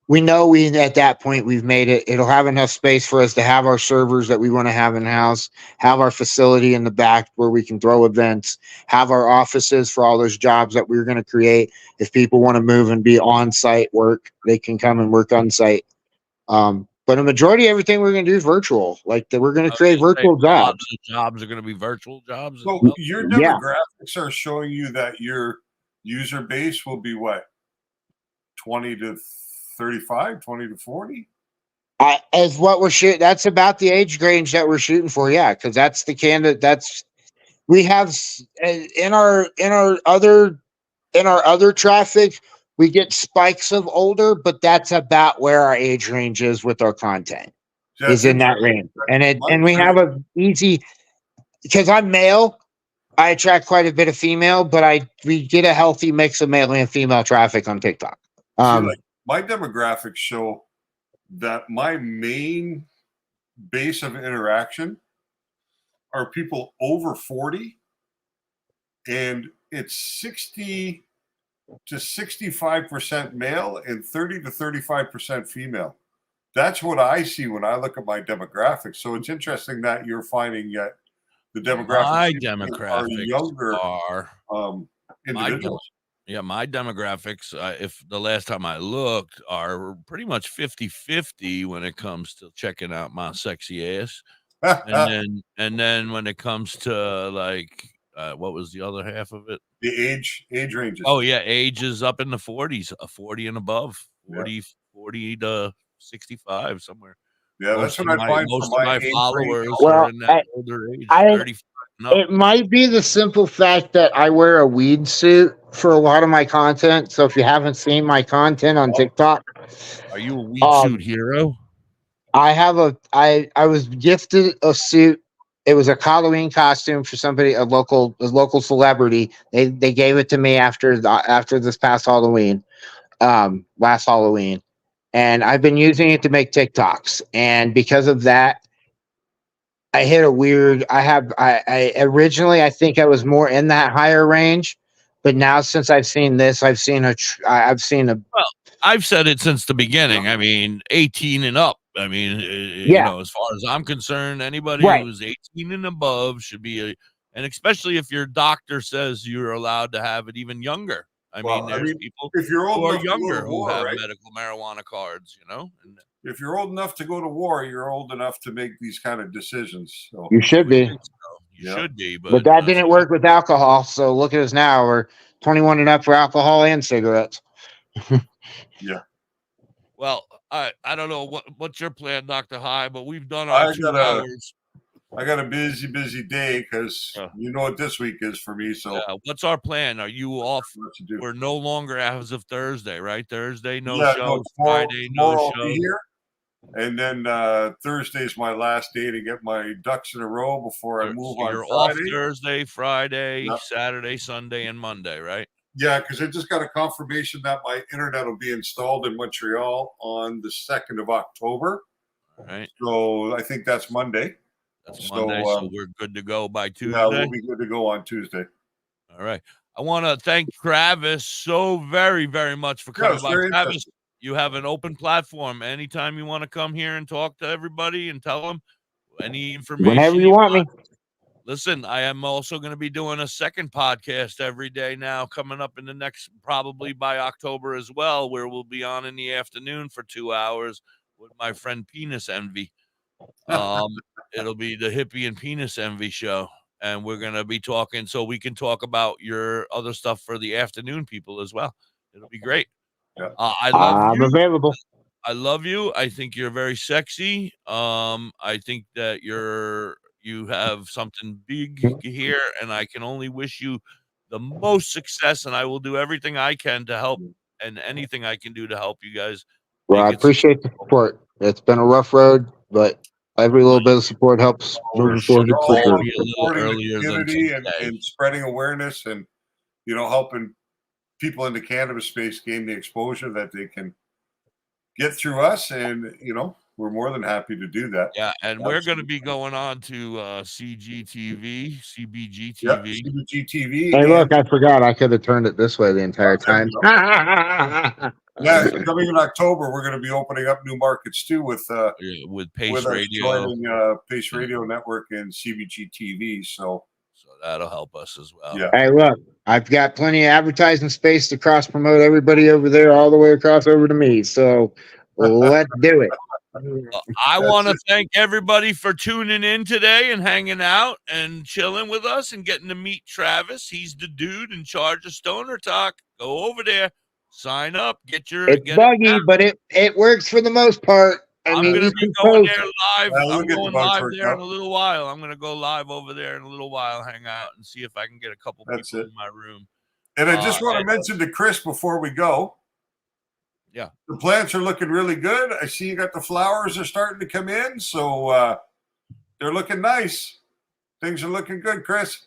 we know at that point we've made it. It'll have enough space for us to have our servers that we want to have in house, have our facility in the back where we can throw events, have our offices for all those jobs that we're going to create. If people want to move and be on site work, they can come and work on site. But a majority of everything we're going to do is virtual. Like we're going to create virtual jobs. Jobs are going to be virtual jobs. So your demographics are showing you that your user base will be what? 20 to 35, 20 to 40? As what we're shooting. That's about the age range that we're shooting for. Yeah. Cause that's the candidate. We have in our other traffic, we get spikes of older, but that's about where our age range is with our content. Is in that range. And we have a easy, because I'm male, I attract quite a bit of female, but we get a healthy mix of male and female traffic on TikTok. My demographics show that my main base of interaction are people over 40, and it's 60 to 65% male and 30 to 35% female. That's what I see when I look at my demographics. So it's interesting that you're finding that the demographics are younger individuals. My demographics, if the last time I looked, are pretty much 50-50 when it comes to checking out my sexy ass. and then when it comes to like what was the other half of it? The age ranges. Oh yeah, age is up in the 40s, 40 and above, 40 to 65 somewhere. Yeah, that's what I find. Most of my followers are in that older age. 35 and up. It might be the simple fact that I wear a weed suit for a lot of my content. So if you haven't seen my content on TikTok, are you a weed suit hero? I was gifted a suit. It was a Halloween costume for somebody, a local celebrity. They gave it to me after this past Halloween, last Halloween, and I've been using it to make TikToks. And because of that, I hit a weird. I originally I think I was more in that higher range, But now, since I've seen this, I've seen a. Well, I've said it since the beginning. I mean, 18 and up. I mean, you Yeah. know, as far as I'm concerned, anybody Right. who's 18 and above should be and especially if your doctor says you're allowed to have it even younger. I mean, there's people if you're old who are enough to go to younger who war, have right? medical marijuana cards, you know? And If you're old enough to go to war, you're old enough to make these kind of decisions. So You should be. you should be, But that didn't work with alcohol. So look at us now. We're 21 and up for alcohol and cigarettes. Yeah. Well, I don't know what's your plan, Dr. High, but we've done our 2 hours. I got a busy day because you know what this week is for me. So what's our plan? Are you off? We're no longer as of Thursday, right? Thursday, no shows. Friday, no tomorrow I'll show. be here. And then Thursday's my last day to get my ducks in a row before I move on You're Friday. off Thursday, Friday, Saturday, Sunday, and Monday, right? Yeah, because I just got a confirmation that my internet will be installed in Montreal on the 2nd of October. All right. So I think that's Monday. That's Monday, so we're good to go by Tuesday. Yeah, we'll be good to go on Tuesday. All right. I want to thank Travis so very, very much for coming by. very Travis, interesting. you have an open platform. Anytime you want to come here and talk to everybody and tell them any information. Whenever you want me. Listen, I am also going to be doing a second podcast every day now, coming up in the next, probably by October as well, where we'll be on in the afternoon for 2 hours with my friend Penis Envy. It'll be the Hippie and Penis Envy show, and we're going to be talking so we can talk about your other stuff for the afternoon people as well. It'll be great. Yeah. I love I'm you. available. I love you. I think you're very sexy. I think that you have something big here, and I can only wish you the most success, and I will do everything I can to help and anything I can do to help you guys. Well, I appreciate the support. It's been a rough road, but every little bit of support helps moving forward. We're all be a little supporting the earlier than community today. and spreading awareness and, you know, helping people in the cannabis space gain the exposure that they can get through us. And, you know, we're more than happy to do that. Yeah, and we're going to be going on to CBGTV. CBGTV. Hey, look, I forgot. I could have turned it this way the entire time. Yeah, coming in October, we're going to be opening up new markets too with Pace us Radio. joining Pace Radio Network and CBGTV. So that'll help us as well. Yeah. Hey, look, I've got plenty of advertising space to cross promote everybody over there, all the way across over to me. So let's do it. I want to thank everybody for tuning in today and hanging out and chilling with us and getting to meet Travis. He's the dude in charge of Stoner Talk. Go over there, sign up, It's buggy, but it works for the most part. I'm mean, going to you be can going post- there live. Well, we'll I'm get the going bugs live worked there out. in a little while. I'm going to go live over there in a little while, hang out, and see if I can get a couple people in my room. And I just want to mention to Chris before we go. Yeah. The plants are looking really good. I see you got the flowers are starting to come in. So they're looking nice. Things are looking good, Chris.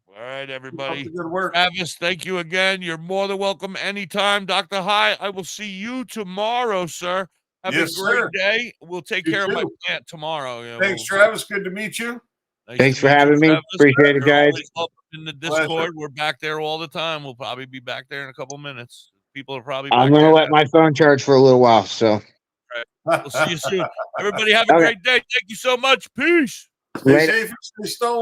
All right, everybody. Good work. Travis, thank you again. You're more than welcome anytime. Dr. High, I will see you tomorrow, sir. Have Yes, a great sir. day. We'll take You care of my too. plant tomorrow. Yeah, Thanks, Travis. Good to meet you. Nice Thanks to for meet you, having me. Travis. Appreciate it, You're guys. always welcome in the Pleasure. Discord. We're back there all the time. We'll probably be back there in a couple minutes. People are probably I'm back going to there let now. my phone charge for a little while. So, All right. We'll see you soon. Everybody have a Okay. great day. Thank you so much. Peace. Stay safe and stay stoned.